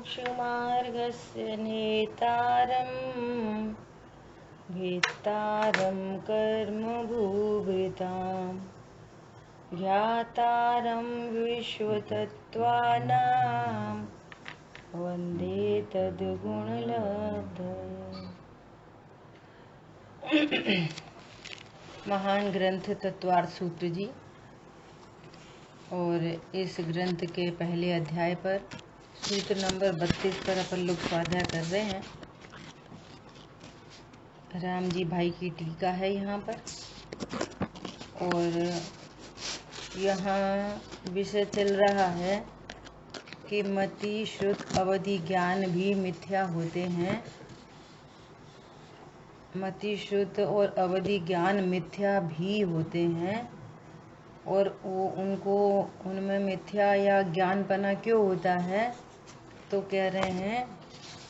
मोक्षमार्गस्य नेतारं भेत्तारं कर्मभूभृतां ज्ञातारं विश्वतत्त्वानां वन्दे तद्गुणलब्धये। महान ग्रंथ तत्वार्थ सूत्र जी, और इस ग्रंथ के पहले अध्याय पर सूत्र नंबर 32 पर अपन लोग स्वाध्याय कर रहे हैं। राम जी भाई की टीका है यहाँ पर, और यहाँ विषय चल रहा है कि मति श्रुत अवधि ज्ञान भी मिथ्या होते हैं। मति श्रुत और अवधि ज्ञान मिथ्या भी होते हैं, और वो उनमें मिथ्या या ज्ञानपना क्यों होता है, तो कह रहे हैं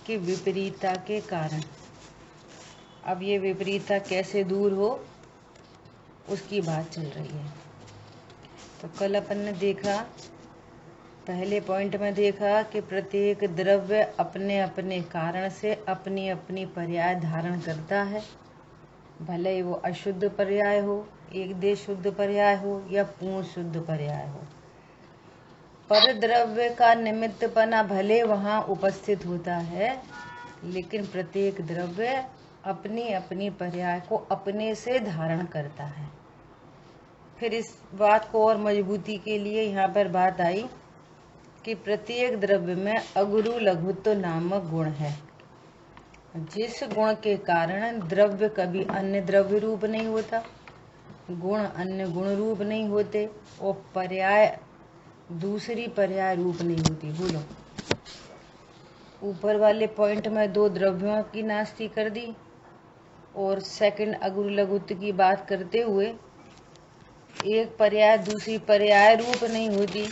कि विपरीतता के कारण। अब ये विपरीतता कैसे दूर हो, उसकी बात चल रही है। तो कल अपन ने देखा, पहले पॉइंट में देखा कि प्रत्येक द्रव्य अपने अपने कारण से अपनी अपनी पर्याय धारण करता है, भले ही वो अशुद्ध पर्याय हो, एक देश शुद्ध पर्याय हो या पूर्ण शुद्ध पर्याय हो। पर द्रव्य का निमित्तपना भले वहाँ उपस्थित होता है, लेकिन प्रत्येक द्रव्य अपनी अपनी पर्याय को अपने से धारण करता है। फिर इस बात को और मजबूती के लिए यहाँ पर बात आई कि प्रत्येक द्रव्य में अगुरु लघुत्व नामक गुण है, जिस गुण के कारण द्रव्य कभी अन्य द्रव्य रूप नहीं होता, गुण अन्य गुण रूप नहीं होते, और पर्याय दूसरी पर्याय रूप नहीं होती। बोलो, ऊपर वाले पॉइंट में दो द्रव्यों की नास्ती कर दी, और सेकंड अगुरु लघुत्व की बात करते हुए एक पर्याय दूसरी पर्याय रूप नहीं होती।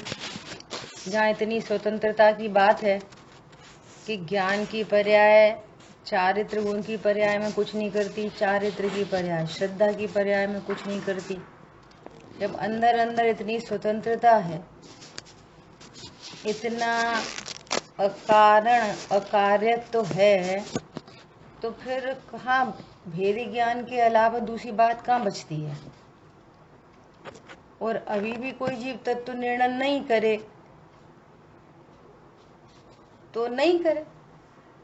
जहाँ इतनी स्वतंत्रता की बात है कि ज्ञान की पर्याय चारित्र गुण की पर्याय में कुछ नहीं करती, चारित्र की पर्याय श्रद्धा की पर्याय में कुछ नहीं करती। जब अंदर अंदर इतनी स्वतंत्रता है, इतना अकारण अकार्य तो है, तो फिर कहाँ भेद ज्ञान के अलावा दूसरी बात कहाँ बचती है। और अभी भी कोई जीव तत्व निर्णय नहीं करे तो नहीं करे,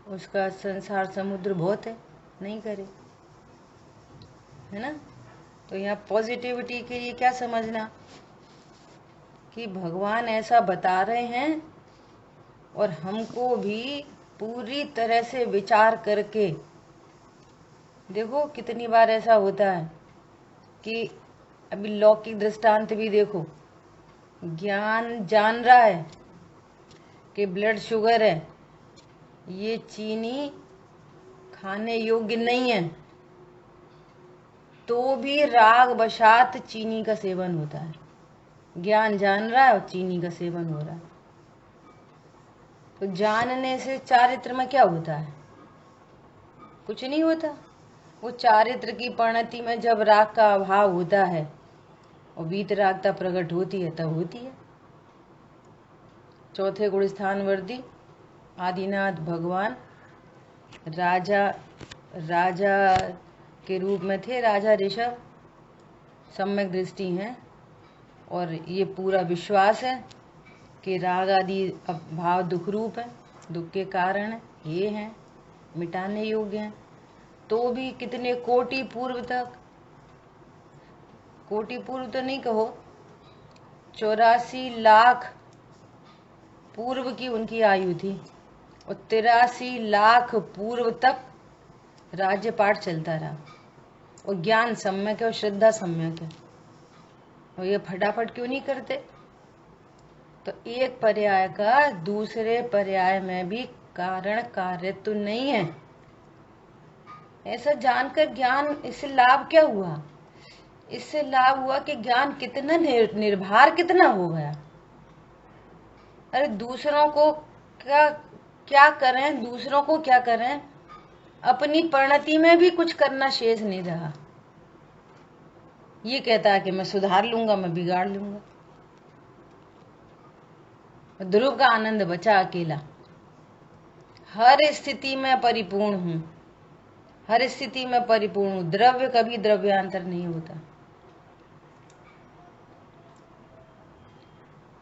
उसका संसार समुद्र बहुत है, नहीं करे, है ना। तो यहाँ पॉजिटिविटी के लिए क्या समझना कि भगवान ऐसा बता रहे हैं, और हमको भी पूरी तरह से विचार करके देखो। कितनी बार ऐसा होता है कि अभी लौकिक दृष्टांत भी देखो, ज्ञान जान रहा है कि ब्लड शुगर है, ये चीनी खाने योग्य नहीं है, तो भी राग वशात चीनी का सेवन होता है। ज्ञान जान रहा है और चीनी का सेवन हो रहा है। तो जानने से चारित्र में क्या होता है? कुछ नहीं होता। वो चारित्र की परिणति में जब राग का अभाव होता है और वीतरागता प्रकट होती है, तब होती है। चौथे गुण स्थान वर्दी आदिनाथ भगवान राजा के रूप में थे। राजा ऋषभ सम्यक दृष्टि है, और ये पूरा विश्वास है कि राग आदि भाव दुख रूप है, दुख के कारण है, ये हैं, मिटाने योग्य हैं। तो भी कितने कोटि पूर्व तक, कोटि पूर्व तो नहीं कहो, 84 लाख पूर्व की उनकी आयु थी, और 83 लाख पूर्व तक राज्य पाठ चलता रहा, और ज्ञान सम्यक है और श्रद्धा सम्यक है। और ये फटाफट क्यों नहीं करते? तो एक पर्याय का दूसरे पर्याय में भी कारण कार्य तो नहीं है, ऐसा जानकर ज्ञान, इससे लाभ क्या हुआ? इससे लाभ हुआ कि ज्ञान कितना निर्भर कितना हो गया। अरे दूसरों को क्या करें, दूसरों को क्या करें, अपनी परिणति में भी कुछ करना शेष नहीं रहा। ये कहता है कि मैं सुधार लूंगा, मैं बिगाड़ लूंगा। ध्रुव का आनंद बचा अकेला, हर स्थिति में परिपूर्ण हूँ, हर स्थिति में परिपूर्ण हूँ। द्रव्य कभी द्रव्यांतर नहीं होता।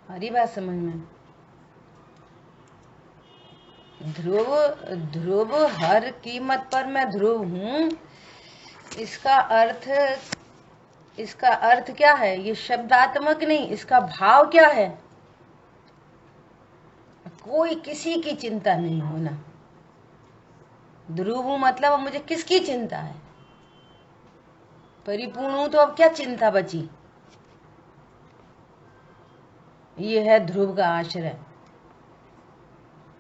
हरी बात समझ में? ध्रुव, ध्रुव हर कीमत पर मैं ध्रुव हूँ। इसका अर्थ क्या है? ये शब्दात्मक नहीं, इसका भाव क्या है? कोई किसी की चिंता नहीं होना। ध्रुव हूं मतलब अब मुझे किसकी चिंता है? परिपूर्ण हूं तो अब क्या चिंता बची? ये है ध्रुव का आश्रय।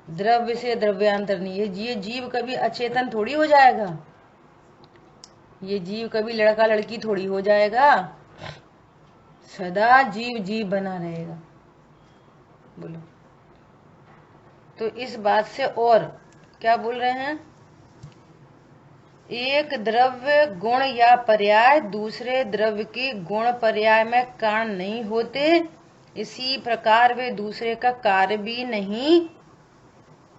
द्रव्य से द्रव्यांतर नहीं है। ये जीव कभी अचेतन थोड़ी हो जाएगा, ये जीव कभी लड़का लड़की थोड़ी हो जाएगा। सदा जीव जीव बना रहेगा। बोलो। तो इस बात से और क्या बोल रहे हैं? एक द्रव्य गुण या पर्याय दूसरे द्रव्य के गुण पर्याय में कारण नहीं होते, इसी प्रकार वे दूसरे का कार्य भी नहीं,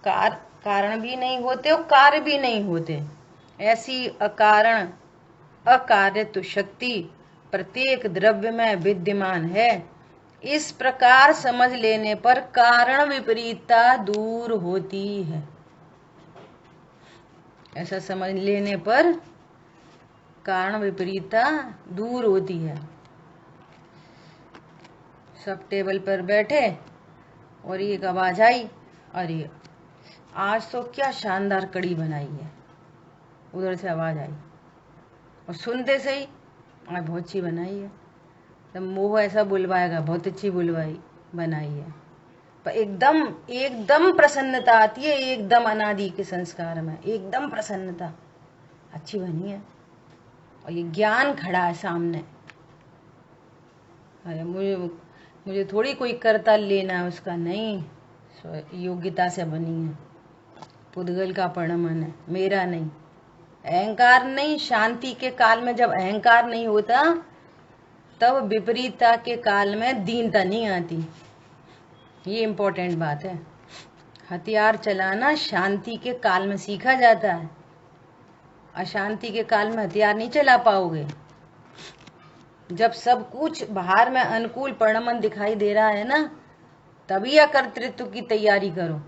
कारण भी नहीं होते और कार्य भी नहीं होते। ऐसी अकारण अकार्यत्व शक्ति प्रत्येक द्रव्य में विद्यमान है। इस प्रकार समझ लेने पर कारण विपरीतता दूर होती है। ऐसा समझ लेने पर कारण विपरीतता दूर होती है। सब टेबल पर बैठे और एक आवाज आई, अरे आज तो क्या शानदार कड़ी बनाई है। उधर से आवाज आई और सुनते से ही आज बहुत अच्छी बनाई है। तो मुंह ऐसा बुलवाएगा, बहुत अच्छी बुलवाई बनाई है। पर एकदम प्रसन्नता आती है, एकदम अनादि के संस्कार में एकदम प्रसन्नता, अच्छी बनी है। और ये ज्ञान खड़ा है सामने। अरे मुझे थोड़ी कोई करतल लेना है उसका, नहीं, योग्यता से बनी है। पुद्गल का परिणमन है, मेरा नहीं। अहंकार नहीं। शांति के काल में जब अहंकार नहीं होता तब विपरीतता के काल में दीनता नहीं आती। ये इम्पोर्टेंट बात है। हथियार चलाना शांति के काल में सीखा जाता है, अशांति के काल में हथियार नहीं चला पाओगे। जब सब कुछ बाहर में अनुकूल परिणमन दिखाई दे रहा है ना, तभी कर्तृत्व की तैयारी करो।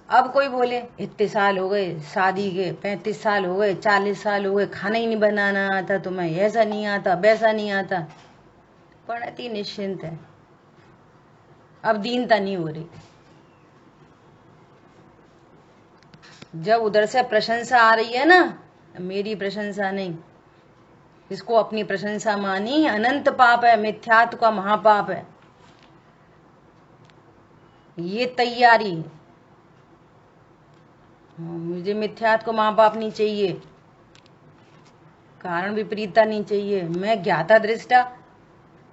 अब कोई बोले इतने साल हो गए शादी के, 35 साल हो गए, 40 साल हो गए, खाना ही नहीं बनाना आता तुम्हें, ऐसा नहीं आता, वैसा नहीं आता, पढ़ती निश्चिंत है। अब दीनता नहीं हो रही। जब उधर से प्रशंसा आ रही है ना, मेरी प्रशंसा नहीं, इसको अपनी प्रशंसा मानी, अनंत पाप है, मिथ्यात्व का महापाप है। ये तैयारी, मुझे मिथ्यात्व को महापाप नहीं चाहिए, कारण विपरीतता नहीं चाहिए। मैं ज्ञाता दृष्टा,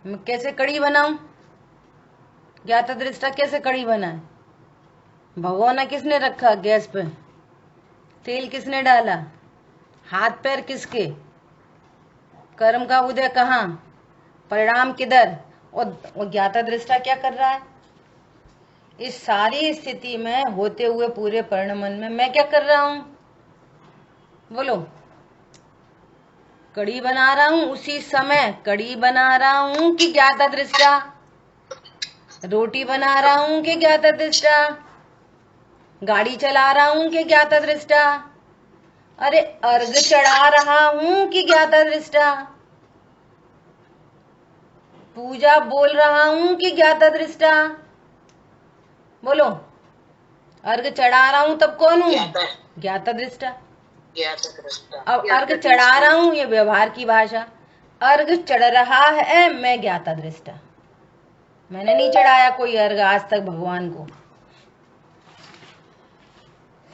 मैं कैसे कड़ी बनाऊं? ज्ञाता दृष्टा कैसे कड़ी बनाए? भगोना किसने रखा गैस पे? तेल किसने डाला? हाथ पैर किसके? कर्म का उदय कहाँ, परिणाम किधर? और ज्ञाता दृष्टा क्या कर रहा है? इस सारी स्थिति में होते हुए पूरे परिणमन में मैं क्या कर रहा हूं? बोलो। कड़ी बना रहा हूं, उसी समय कड़ी बना रहा हूं कि ज्ञाता दृष्टा? रोटी बना रहा हूं कि ज्ञाता दृष्टा? गाड़ी चला रहा हूं कि ज्ञाता दृष्टा? अरे अर्घ चढ़ा रहा हूं कि ज्ञाता दृष्टा? पूजा बोल रहा हूं कि ज्ञाता दृष्टा? बोलो। अर्घ चढ़ा रहा हूं तब कौन हूं? ज्ञाता दृष्टा। अब अर्घ चढ़ा रहा हूं, ये व्यवहार की भाषा। अर्घ चढ़ रहा है, मैं ज्ञाता दृष्टा। मैंने नहीं चढ़ाया कोई अर्घ आज तक भगवान को।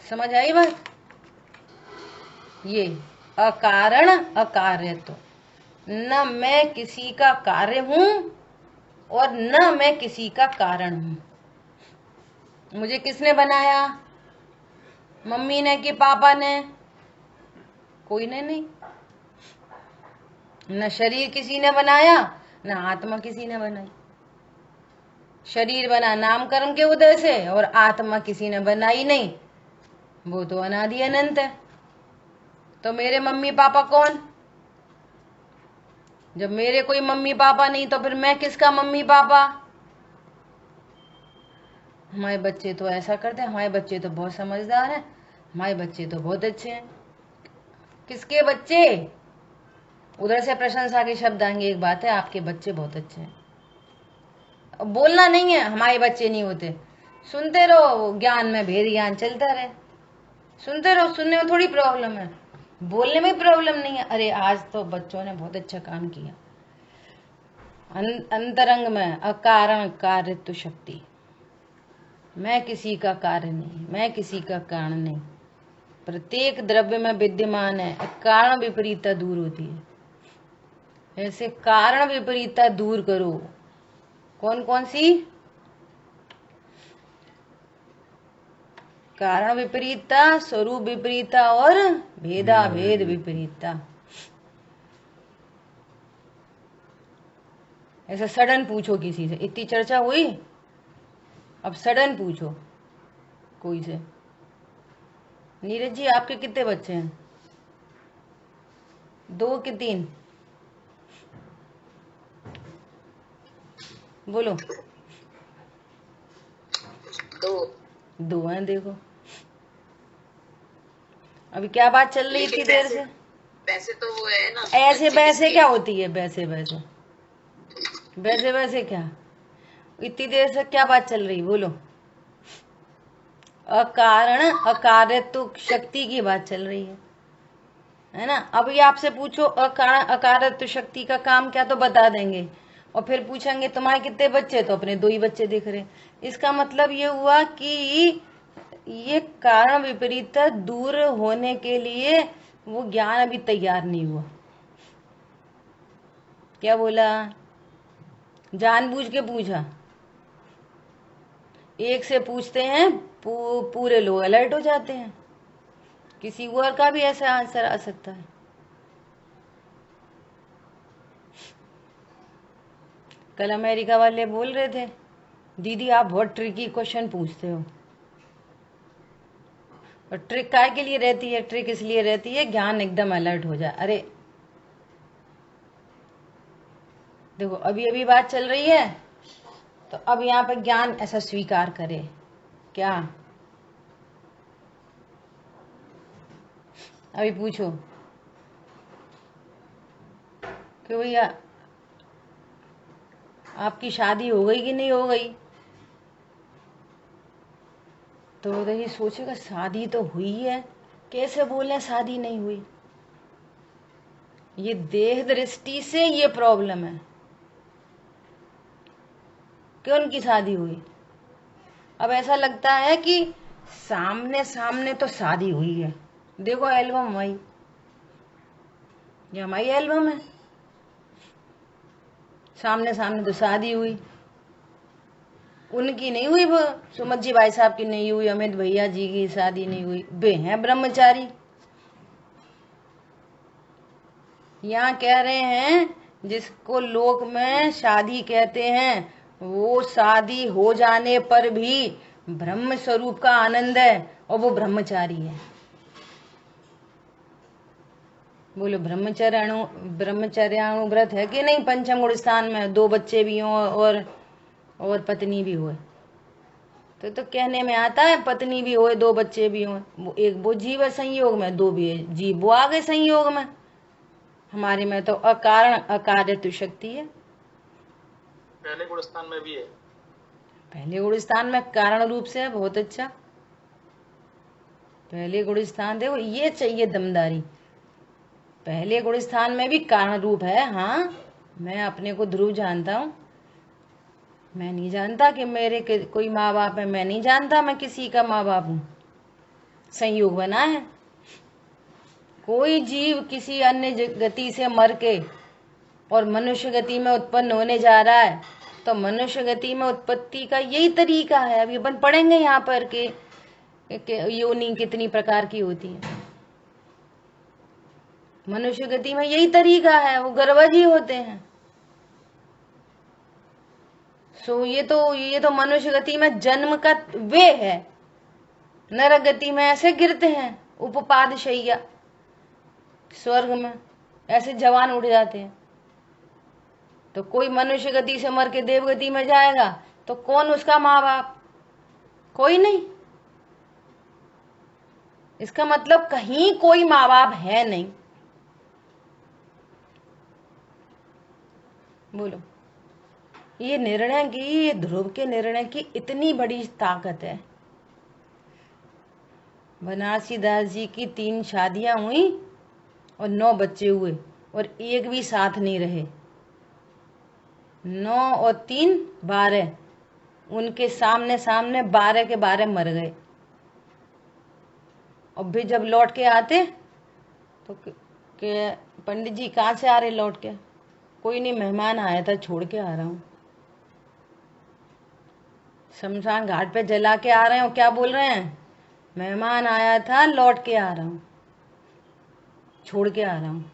समझ आई बात? ये अकारण अकार्यत्व, न मैं किसी का कार्य हूं और न मैं किसी का कारण हूं। मुझे किसने बनाया? मम्मी ने कि पापा ने? कोई ने नहीं। न शरीर किसी ने बनाया, न आत्मा किसी ने बनाई। शरीर बना नाम कर्म के उदय से और आत्मा किसी ने बनाई नहीं। वो तो अनादि अनंत है। तो मेरे मम्मी पापा कौन? जब मेरे कोई मम्मी पापा नहीं तो फिर मैं किसका मम्मी पापा? हमारे बच्चे तो ऐसा करते हैं, हमारे बच्चे तो बहुत समझदार हैं, हमारे बच्चे तो बहुत अच्छे हैं। किसके बच्चे? उधर से प्रशंसा के शब्द आएंगे, एक बात है, आपके बच्चे बहुत अच्छे हैं। अब बोलना नहीं है हमारे बच्चे नहीं होते, सुनते रहो, ज्ञान में भेद ज्ञान चलता रहे, सुनते रहो, सुनने में थोड़ी प्रॉब्लम है, बोलने में प्रॉब्लम नहीं है। अरे आज तो बच्चों ने बहुत अच्छा काम किया। अंतरंग में अकारण कार्यत्व शक्ति, मैं किसी का कार्य नहीं, मैं किसी का कारण नहीं, प्रत्येक द्रव्य में विद्यमान है, कारण विपरीतता दूर होती है। ऐसे कारण विपरीतता दूर करो। कौन कौन सी? कारण विपरीतता, स्वरूप विपरीतता और भेदा भेद विपरीतता। ऐसा सडन पूछो किसी से, इतनी चर्चा हुई, अब सडन पूछो कोई से, नीरज जी आपके कितने बच्चे हैं? 2 कि 3? बोलो। 2 हैं। देखो अभी क्या बात चल रही थी देर से। वैसे तो वो है ना, ऐसे वैसे क्या होती है? वैसे वैसे वैसे वैसे क्या? इतनी देर से क्या बात चल रही? बोलो। अकारण अकार्यत्व शक्ति की बात चल रही है ना। अभी आपसे पूछो अकारण अकार्यत्व शक्ति का काम क्या, तो बता देंगे, और फिर पूछेंगे तुम्हारे कितने बच्चे, तो अपने 2 ही बच्चे दिख रहे। इसका मतलब ये हुआ कि ये कारण विपरीतता दूर होने के लिए वो ज्ञान अभी तैयार नहीं हुआ। क्या बोला? जानबूझ के पूछा। एक से पूछते हैं पूरे लोग अलर्ट हो जाते हैं। किसी और का भी ऐसा आंसर आ सकता है। कल अमेरिका वाले बोल रहे थे, दीदी आप बहुत ट्रिकी क्वेश्चन पूछते हो। और ट्रिक काय के लिए रहती है? ट्रिक इसलिए रहती है ज्ञान एकदम अलर्ट हो जाए। अरे देखो अभी अभी बात चल रही है, तो अब यहाँ पे ज्ञान ऐसा स्वीकार करे क्या? अभी पूछो कि भैया आपकी शादी हो गई कि नहीं हो गई? तो उधर ही सोचेगा शादी तो हुई है, कैसे बोले शादी नहीं हुई? ये देह दृष्टि से ये प्रॉब्लम है कि उनकी शादी हुई। अब ऐसा लगता है कि सामने सामने तो शादी हुई है। देखो एल्बम हमारी, ये हमारी एल्बम है, सामने सामने तो शादी हुई। उनकी नहीं हुई, वो सुमत जी भाई साहब की नहीं हुई, अमित भैया जी की शादी नहीं हुई, वे हैं ब्रह्मचारी। यहाँ कह रहे हैं जिसको लोक में शादी कहते हैं, वो शादी हो जाने पर भी ब्रह्म स्वरूप का आनंद है और वो ब्रह्मचारी है। बोलो ब्रह्मचर्याणु व्रत है कि नहीं? पंचम गुण स्थान में 2 बच्चे भी हों और पत्नी भी हो, तो कहने में आता है पत्नी भी हो 2 बच्चे भी हों, एक वो जीव है संयोग में, 2 भी है जीव वो आ गए संयोग में। हमारे में तो अकारण अकार्यत्व शक्ति है। पहले गुण स्थान में भी है, पहले गुण स्थान में कारण रूप से है। बहुत अच्छा, पहले गुण स्थान देखो, ये चाहिए दमदारी। पहले गुण स्थान में भी कारण रूप है। हाँ मैं अपने को ध्रुव जानता हूँ, मैं नहीं जानता कि मेरे कोई माँ बाप है, मैं नहीं जानता मैं किसी का माँ बाप हूँ, संयोग बना है। कोई जीव किसी अन्य गति से मर के और मनुष्य गति में उत्पन्न होने जा रहा है, तो मनुष्य गति में उत्पत्ति का यही तरीका है। अभी अपन पढ़ेंगे यहाँ पर कि योनि कितनी प्रकार की होती है। मनुष्य गति में यही तरीका है, वो गर्भज ही होते हैं। सो ये तो मनुष्य गति में जन्म का वे है, नरक गति में ऐसे गिरते हैं, उपपाद शैया, स्वर्ग में ऐसे जवान उड़ जाते हैं। तो कोई मनुष्य गति से मर के देवगति में जाएगा तो कौन उसका माँ बाप? कोई नहीं। इसका मतलब कहीं कोई माँ बाप है नहीं। बोलो, ये निर्णय की, ये ध्रुव के निर्णय की इतनी बड़ी ताकत है। बनारसी दास जी की 3 शादियां हुई और 9 बच्चे हुए और एक भी साथ नहीं रहे। 9 और 3 12, उनके सामने सामने 12 के 12 मर गए। और भी जब लौट के आते तो के पंडित जी कहाँ से आ रहे लौट के? कोई नहीं, मेहमान आया था, छोड़ के आ रहा हूँ। शमशान घाट पे जला के आ रहे हो, क्या बोल रहे हैं? मेहमान आया था, लौट के आ रहा हूँ, छोड़ के आ रहा हूँ।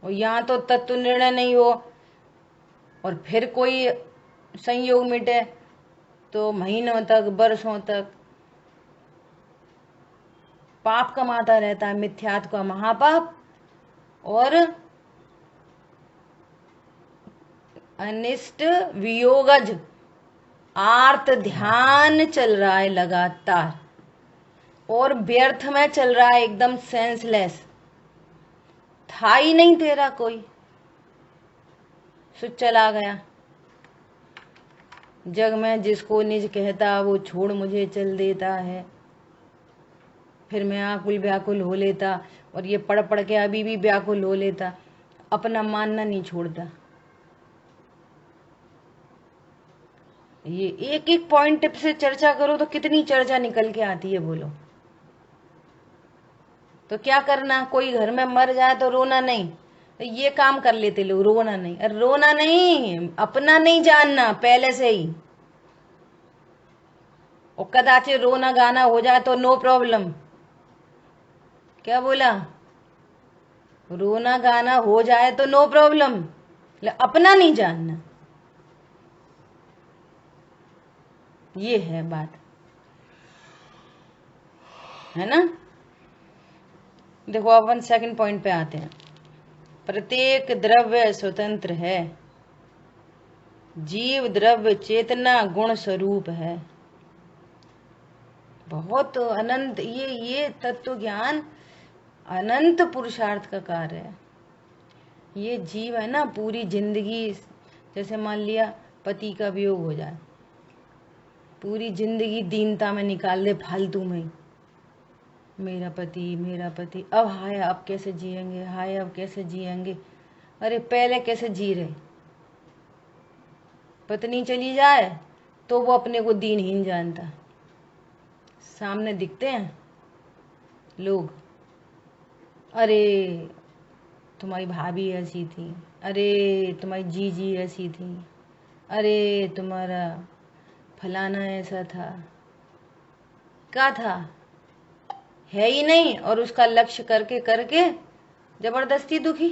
और यहाँ तो तत्व निर्णय नहीं हो और फिर कोई संयोग मिटे तो महीनों तक, वर्षों तक पाप कमाता रहता है, मिथ्यात्व का महापाप। और अनिष्ट वियोगज आर्त ध्यान चल रहा है लगातार और व्यर्थ में चल रहा है, एकदम सेंसलेस। था ही नहीं तेरा कोई, सो चला गया। जग में जिसको निज कहता वो छोड़ मुझे चल देता है। फिर मैं आकुल व्याकुल हो लेता और ये पढ़ पढ़ के अभी भी व्याकुल हो लेता, अपना मानना नहीं छोड़ता। ये एक एक पॉइंट से चर्चा करो तो कितनी चर्चा निकल के आती है। बोलो, तो क्या करना? कोई घर में मर जाए तो रोना नहीं, तो ये काम कर लेते लोग, रोना नहीं। अरे रोना नहीं, अपना नहीं जानना पहले से ही। और कदाचित रोना गाना हो जाए तो नो प्रॉब्लम। क्या बोला? रोना गाना हो जाए तो नो प्रॉब्लम, अपना नहीं जानना। ये है बात, है ना? देखो अपन सेकंड पॉइंट पे आते हैं। प्रत्येक द्रव्य स्वतंत्र है, जीव द्रव्य चेतना गुण स्वरूप है। बहुत अनंत, ये तत्व ज्ञान अनंत पुरुषार्थ का कार्य है। ये जीव है ना, पूरी जिंदगी, जैसे मान लिया पति का वियोग हो जाए, पूरी जिंदगी दीनता में निकाल दे, फालतू में, मेरा पति, अब हाय अब कैसे जिएंगे, हाय अब कैसे जिएंगे। अरे पहले कैसे जी रहे? पत्नी चली जाए तो वो अपने को दीनहीन जानता। सामने दिखते हैं लोग, अरे तुम्हारी भाभी ऐसी थी, अरे तुम्हारी जीजी ऐसी थी, अरे तुम्हारा फलाना ऐसा था। क्या था? है ही नहीं, और उसका लक्ष्य करके करके जबरदस्ती दुखी।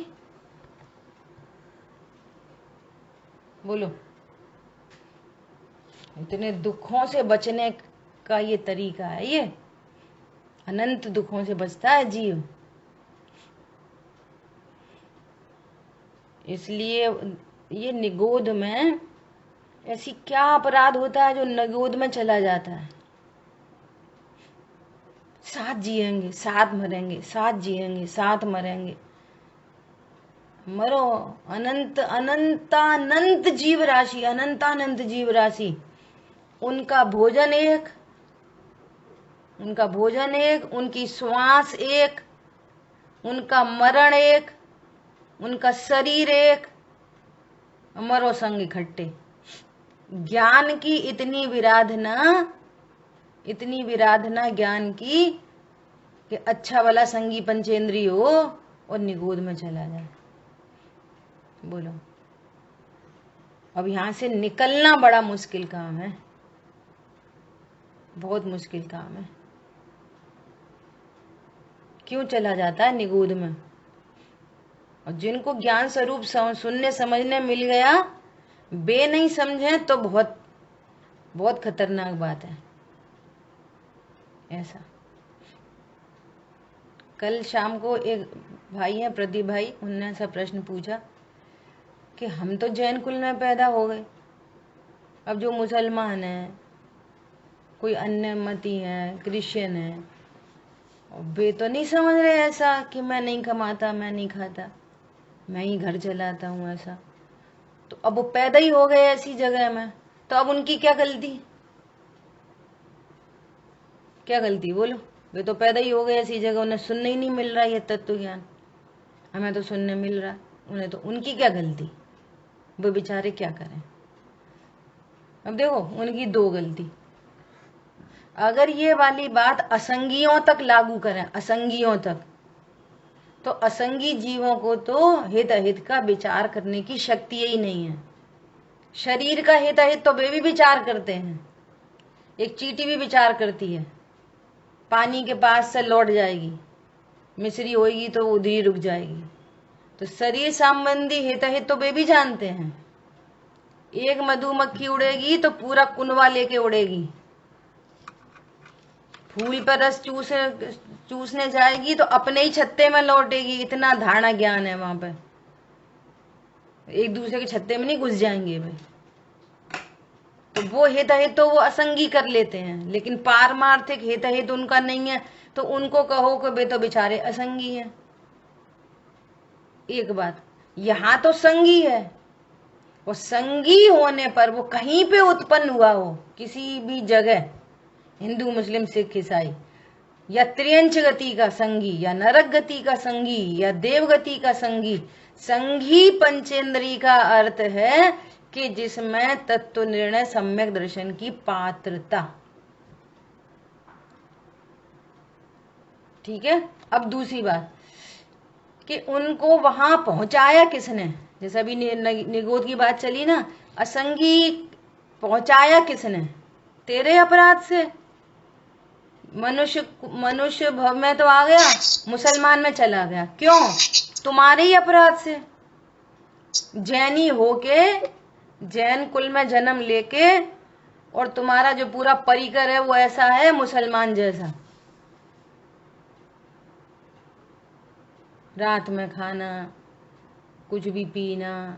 बोलो, इतने दुखों से बचने का ये तरीका है। ये अनंत दुखों से बचता है जीव। इसलिए ये निगोद में ऐसी क्या अपराध होता है जो निगोद में चला जाता है? साथ जिएंगे, साथ मरेंगे, साथ जिएंगे, साथ मरेंगे। मरो, अनंत अनंतानंत जीव राशि, अनंतानंत जीव राशि, उनका भोजन एक, उनकी श्वास एक, उनका मरण एक, उनका शरीर एक, मरो संग इकट्ठे। ज्ञान की इतनी विराधना ज्ञान की कि अच्छा वाला संगी पंचेंद्री हो और निगोद में चला जाए। बोलो, अब यहां से निकलना बड़ा मुश्किल काम है, बहुत मुश्किल काम है। क्यों चला जाता है निगोद में? और जिनको ज्ञान स्वरूप सुनने समझने मिल गया, बे नहीं समझे तो बहुत बहुत खतरनाक बात है। ऐसा। कल शाम को एक भाई हैं, प्रदीप भाई, उनने ऐसा प्रश्न पूछा कि हम तो जैन कुल में पैदा हो गए, अब जो मुसलमान हैं, कोई अन्य मती हैं, क्रिश्चियन हैं, वे तो नहीं समझ रहे ऐसा कि मैं नहीं कमाता, मैं नहीं खाता, मैं ही घर चलाता हूँ ऐसा। तो अब वो पैदा ही हो गए ऐसी जगह में, तो अब उनकी क्या गलती? क्या गलती बोलो? वे तो पैदा ही हो गए ऐसी जगह, उन्हें सुनने ही नहीं मिल रहा ये तत्व ज्ञान, हमें तो सुनने मिल रहा, उन्हें तो, उनकी क्या गलती? वो बेचारे क्या करें? अब देखो, उनकी दो गलती। अगर ये वाली बात असंगियों तक लागू करें, असंगियों तक, तो असंगी जीवों को तो हित अहित का विचार करने की शक्ति ही नहीं है। शरीर का हित अहित तो वे भी विचार करते हैं, एक चींटी भी विचार करती है, पानी के पास से लौट जाएगी, मिस्री होगी तो उधर ही रुक जाएगी। तो शरीर संबंधी हित अहित तो वे भी जानते हैं। एक मधुमक्खी उड़ेगी तो पूरा कुनवा लेके उड़ेगी, फूल पर रस चूसने जाएगी तो अपने ही छत्ते में लौटेगी, इतना धारणा ज्ञान है वहां पे। एक दूसरे के छत्ते में नहीं घुस जाएंगे भाई। तो वो हित अहित तो वो असंगी कर लेते हैं, लेकिन पारमार्थिक हित अहित उनका नहीं है, तो उनको कहो कि वे तो बेचारे असंगी हैं। एक बात, यहां तो संगी है, वो संगी होने पर वो कहीं पे उत्पन्न हुआ हो, किसी भी जगह, हिंदू मुस्लिम सिख ईसाई, या त्रियंच गति का संगी, या नरक गति का संगी, या देव गति का संगी, संगी पंचेंद्री का अर्थ है कि जिसमें तत्व निर्णय सम्यक दर्शन की पात्रता। ठीक है। अब दूसरी बात कि उनको वहां पहुंचाया किसने? जैसे अभी निगोद की बात चली ना, असंगी पहुंचाया किसने? तेरे अपराध से। मनुष्य भव में तो आ गया, मुसलमान में चला गया, क्यों? तुम्हारे ही अपराध से। जैनी होके, जैन कुल में जन्म लेके, और तुम्हारा जो पूरा परिकर है वो ऐसा है मुसलमान जैसा। रात में खाना, कुछ भी पीना,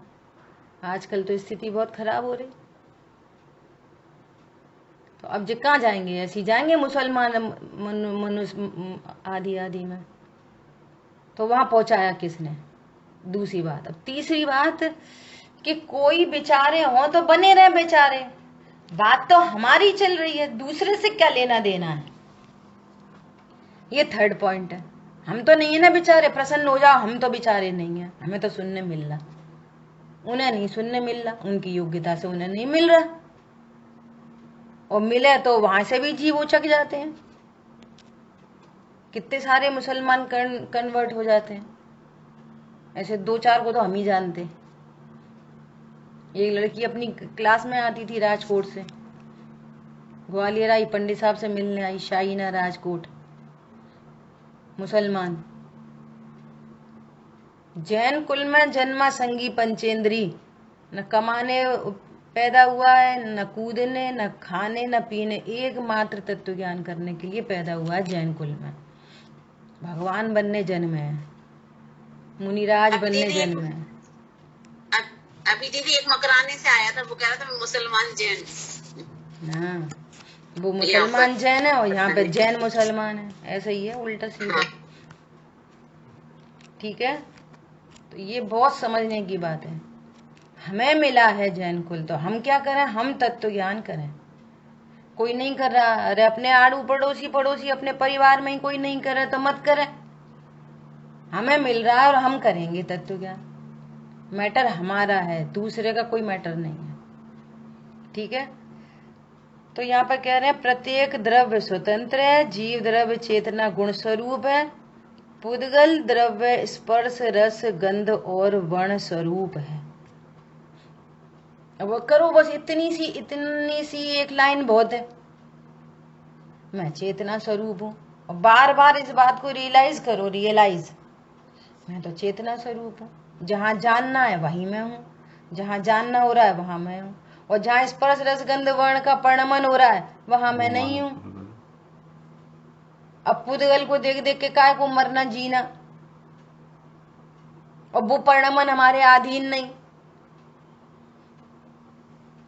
आजकल तो स्थिति बहुत खराब हो रही। तो अब जो कहाँ जाएंगे? ऐसी जाएंगे मुसलमान मनुष्य आदि आदि में। तो वहां पहुंचाया किसने? दूसरी बात। अब तीसरी बात कि कोई बेचारे हो तो बने रहे बेचारे, बात तो हमारी चल रही है, दूसरे से क्या लेना देना है? ये थर्ड पॉइंट है। हम तो नहीं है ना बेचारे, प्रसन्न हो जाओ, हम तो बेचारे नहीं है, हमें तो सुनने मिल रहा, उन्हें नहीं सुनने मिल रहा, उनकी योग्यता से उन्हें नहीं मिल रहा, और मिले तो वहां से भी जीव उचक जाते हैं। कितने सारे मुसलमान कन्वर्ट हो जाते हैं, ऐसे दो चार को तो हम ही जानते। एक लड़की अपनी क्लास में आती थी राजकोट से, ग्वालियर आई, पंडित साहब से मिलने आई, शाहीना राजकोट, मुसलमान, जैन कुल में जन्मा, संगी पंचेंद्री, न कमाने पैदा हुआ है, न कूदने, न खाने, न पीने, एकमात्र तत्व ज्ञान करने के लिए पैदा हुआ है जैन कुल में। भगवान बनने जन्मे है, मुनिराज बनने जन्मे है। अभी दीदी एक मकराने से आया था, वो कह रहा था मुसलमान जैन। हाँ, वो मुसलमान जैन है और यहाँ पे जैन मुसलमान है, ऐसा ही है, उल्टा सीधा। ठीक है। तो ये बहुत समझने की बात है। हमें मिला है जैन कुल, तो हम क्या करें? हम तत्व ज्ञान करें। कोई नहीं कर रहा, अरे अपने आड़ू पड़ोसी अपने परिवार में ही कोई नहीं कर रहा तो मत करें। हमें मिल रहा है और हम करेंगे तत्व ज्ञान। मैटर हमारा है, दूसरे का कोई मैटर नहीं है। ठीक है। तो यहाँ पर कह रहे हैं प्रत्येक द्रव्य स्वतंत्र है, जीव द्रव्य चेतना गुण स्वरूप है, पुद्गल द्रव्य स्पर्श रस गंध और वर्ण स्वरूप है। अब करो बस इतनी सी एक लाइन बहुत है, मैं चेतना स्वरूप हूँ। और बार बार इस बात को रियलाइज करो, मैं तो चेतना स्वरूप हूँ। जहां जानना है वहीं मैं हूँ, जहां जानना हो रहा है वहां मैं हूँ, और जहां स्पर्श रस गंध वर्ण का परिणमन हो रहा है वहां मैं नहीं हूँ। अब पुद्गल को देख देख के काय को मरना जीना, और वो परिणमन हमारे अधीन नहीं,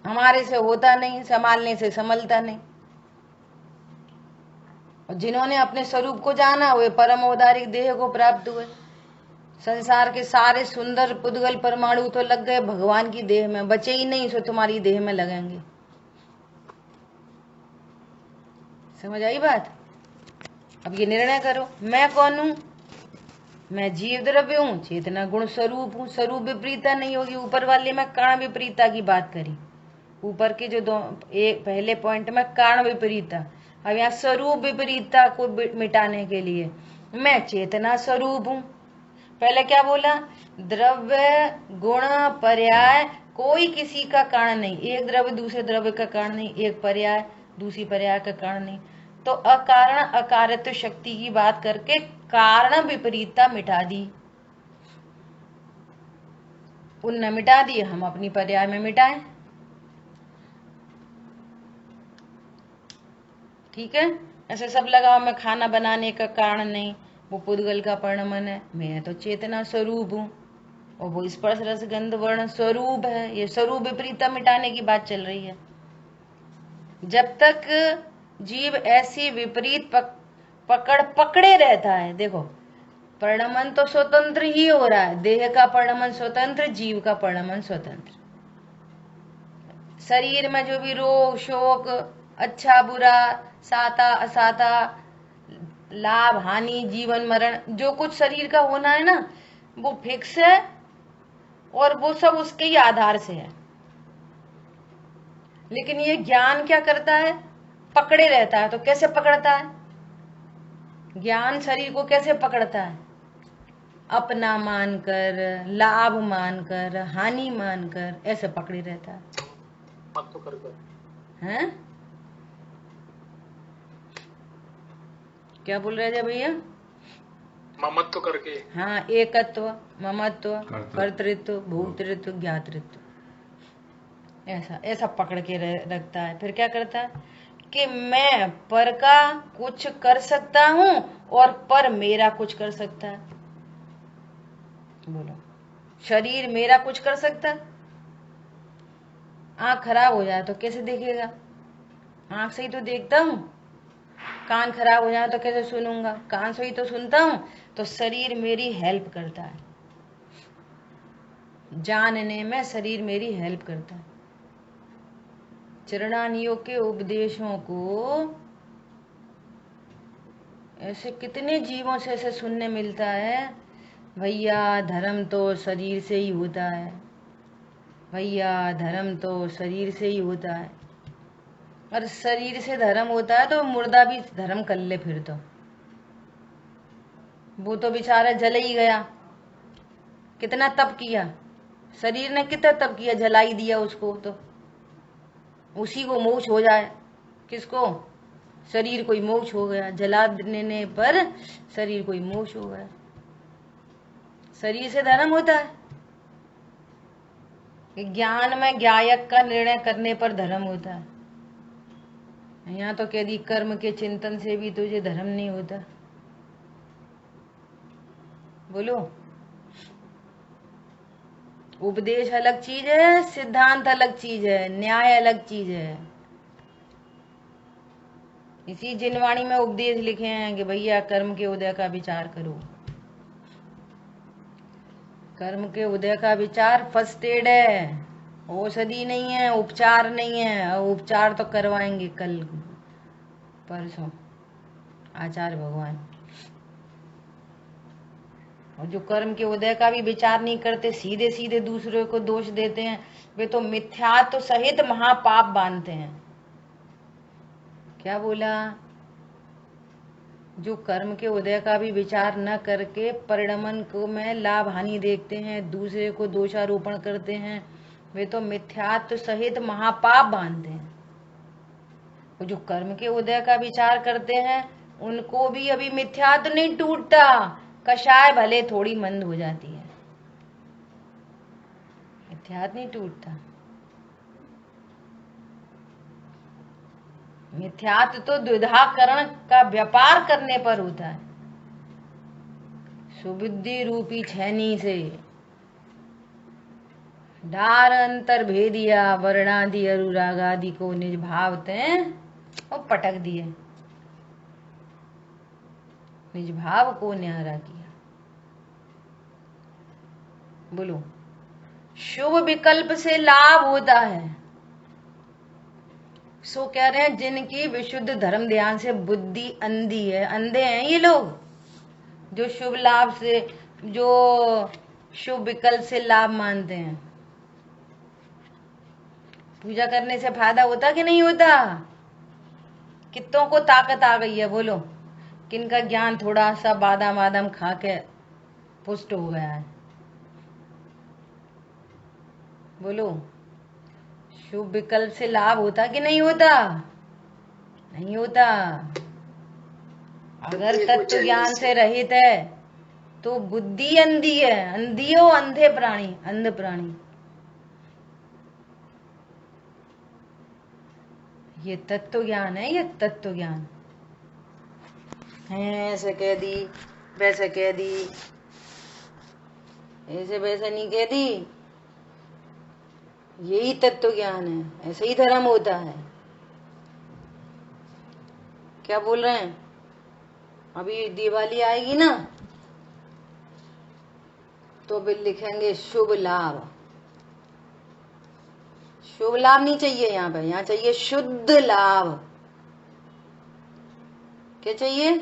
हमारे से होता नहीं, संभालने से संभलता नहीं। और जिन्होंने अपने स्वरूप को जाना वे परम औदारिक देह को प्राप्त हुए। संसार के सारे सुंदर पुद्गल परमाणु तो लग गए भगवान की देह में, बचे ही नहीं सो तुम्हारी देह में लगेंगे। समझ आई बात? अब ये निर्णय करो, मैं कौन हूं? मैं जीव द्रव्य हूं, चेतना गुण स्वरूप हूं। स्वरूप विपरीता नहीं होगी। ऊपर वाले में कारण विपरीता की बात करी, ऊपर के जो एक पहले पॉइंट में कारण विपरीता। अब यहाँ स्वरूप विपरीतता को मिटाने के लिए मैं चेतना स्वरूप हूं। पहले क्या बोला? द्रव्य गुण पर्याय कोई किसी का कारण नहीं, एक द्रव्य दूसरे द्रव्य का कारण नहीं, एक पर्याय दूसरी पर्याय का कारण नहीं। तो अकारण अकारित्व शक्ति की बात करके कारण विपरीतता मिटा दी, उनने मिटा दी, हम अपनी पर्याय में मिटाएं। ठीक है? ऐसे सब लगाओ, मैं खाना बनाने का कारण नहीं, वो पुद्गल का परिणमन है, मैं तो चेतना स्वरूप हूँ, और वो स्पर्श रस गंध वर्ण स्वरूप है। ये स्वरूप विपरीतता मिटाने की बात चल रही है। जब तक जीव ऐसी विपरीत पकड़े रहता है, देखो परिणमन तो स्वतंत्र ही हो रहा है, देह का परिणमन स्वतंत्र, जीव का परिणमन स्वतंत्र। शरीर में जो भी रोग शोक, अच्छा बुरा, साता असाता, लाभ हानि, जीवन मरण, जो कुछ शरीर का होना है ना, वो फिक्स है और वो सब उसके ही आधार से है। लेकिन ये ज्ञान क्या करता है? पकड़े रहता है। तो कैसे पकड़ता है ज्ञान? शरीर को कैसे पकड़ता है? अपना मानकर, लाभ मानकर, हानि मानकर, ऐसे पकड़े रहता है। मत तो कर हैं? क्या बोल रहे थे भैया? ममत्व करके। हाँ, एकत्व, ममत्व, कर्तृत्व, भोक्तृत्व, ज्ञातृत्व, ऐसा ऐसा पकड़ के रखता है। फिर क्या करता है कि मैं पर का कुछ कर सकता हूं और पर मेरा कुछ कर सकता है। बोलो, शरीर मेरा कुछ कर सकता है? आंख खराब हो जाए तो कैसे देखेगा? आंख से ही तो देखता हूं। कान खराब हो जाए तो कैसे सुनूंगा? कान से ही तो सुनता हूं। तो शरीर मेरी हेल्प करता है, जानने में शरीर मेरी हेल्प करता है। चरणानियों के उपदेशों को ऐसे कितने जीवों से ऐसे सुनने मिलता है, भैया धर्म तो शरीर से ही होता है, भैया धर्म तो शरीर से ही होता है। और शरीर से धर्म होता है तो मुर्दा भी धर्म कर ले फिर तो वो तो बेचारा जल ही गया। कितना तप किया शरीर ने, कितना तप किया, जला ही दिया उसको, तो उसी को मोक्ष हो जाए। किसको? शरीर को ही मोक्ष हो गया, जला देने पर शरीर को ही मोक्ष हो गया। शरीर से धर्म होता है। ज्ञान में ज्ञायक का निर्णय करने पर धर्म होता है। यहाँ तो कह दी कर्म के चिंतन से भी तुझे धर्म नहीं होता। बोलो, उपदेश अलग चीज है, सिद्धांत अलग चीज है, न्याय अलग चीज है। इसी जिनवाणी में उपदेश लिखे हैं कि भैया कर्म के उदय का विचार करो। कर्म के उदय का विचार फर्स्ट एड है, औषधि नहीं है, उपचार नहीं है। उपचार तो करवाएंगे कल परसों आचार्य भगवान। और जो कर्म के उदय का भी विचार नहीं करते, सीधे सीधे दूसरे को दोष देते हैं, वे तो मिथ्यात्व सहित महापाप बांधते हैं। क्या बोला? जो कर्म के उदय का भी विचार न करके परिणमन को में लाभ हानि देखते हैं, दूसरे को दोषारोपण करते हैं, वे तो मिथ्यात्व सहित महापाप बांधते हैं। वो जो कर्म के उदय का विचार करते हैं उनको भी अभी मिथ्यात्व नहीं टूटता, कषाय भले थोड़ी मंद हो जाती है, मिथ्यात्व नहीं टूटता। मिथ्यात्व तो द्विधाकरण का व्यापार करने पर होता है। सुबुद्धि रूपी छैनी से डार अंतर भेदिया वर्णादि अनुरागादि को निज भावते और पटक दिए, निज भाव को न्यारा किया। बोलो, शुभ विकल्प से लाभ होता है। सो कह रहे हैं जिनकी विशुद्ध धर्म ध्यान से बुद्धि अंधी है, अंधे हैं ये लोग, जो शुभ लाभ से, जो शुभ विकल्प से लाभ मानते हैं। पूजा करने से फायदा होता कि नहीं होता? कितनों को ताकत आ गई है? बोलो, किनका ज्ञान थोड़ा सा बादाम वादाम खा के पुष्ट हो गया है? बोलो, शुभ विकल्प से लाभ होता कि नहीं होता? नहीं होता। अगर तत्व ज्ञान से रहित है तो बुद्धि अंधी है, अंधी हो अंधे प्राणी, अंध प्राणी। ये तत्व ज्ञान है, ये तत्व ज्ञान है। ऐसे कह दी, वैसे कह दी, ऐसे वैसे नहीं कह दी, यही तत्व ज्ञान है। ऐसे ही धर्म होता है। क्या बोल रहे हैं? अभी दिवाली आएगी ना, तो बिल लिखेंगे शुभ लाभ। शुभ लाभ नहीं चाहिए यहाँ पे, यहाँ चाहिए शुद्ध लाभ। क्या चाहिए?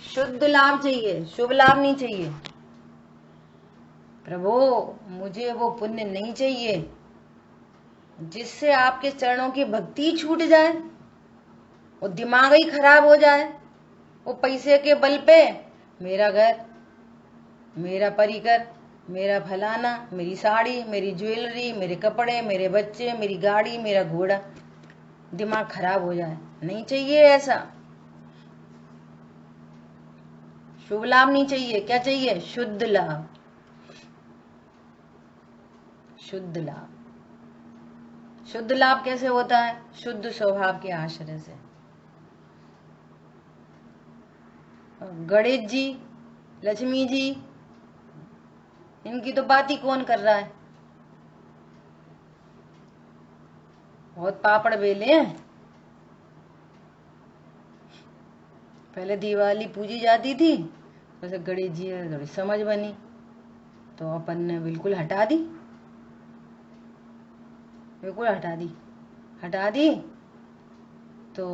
शुद्ध लाभ चाहिए, शुभ लाभ नहीं चाहिए। प्रभु, मुझे वो पुण्य नहीं चाहिए जिससे आपके चरणों की भक्ति छूट जाए और दिमाग ही खराब हो जाए। वो पैसे के बल पे मेरा घर, मेरा परिकर, मेरा फलाना, मेरी साड़ी, मेरी ज्वेलरी, मेरे कपड़े, मेरे बच्चे, मेरी गाड़ी, मेरा घोड़ा, दिमाग खराब हो जाए। नहीं चाहिए ऐसा। शुभ लाभ नहीं चाहिए। क्या चाहिए? शुद्ध लाभ। शुद्ध लाभ। शुद्ध लाभ कैसे होता है? शुद्ध स्वभाव के आश्रय से। गणेश जी, लक्ष्मी जी, इनकी तो बात ही कौन कर रहा है? बहुत पापड़ बेले हैं। पहले दिवाली पूजी जाती थी, वैसे गणेश जी थोड़ी समझ बनी तो अपन ने बिल्कुल हटा दी, बिल्कुल हटा दी। तो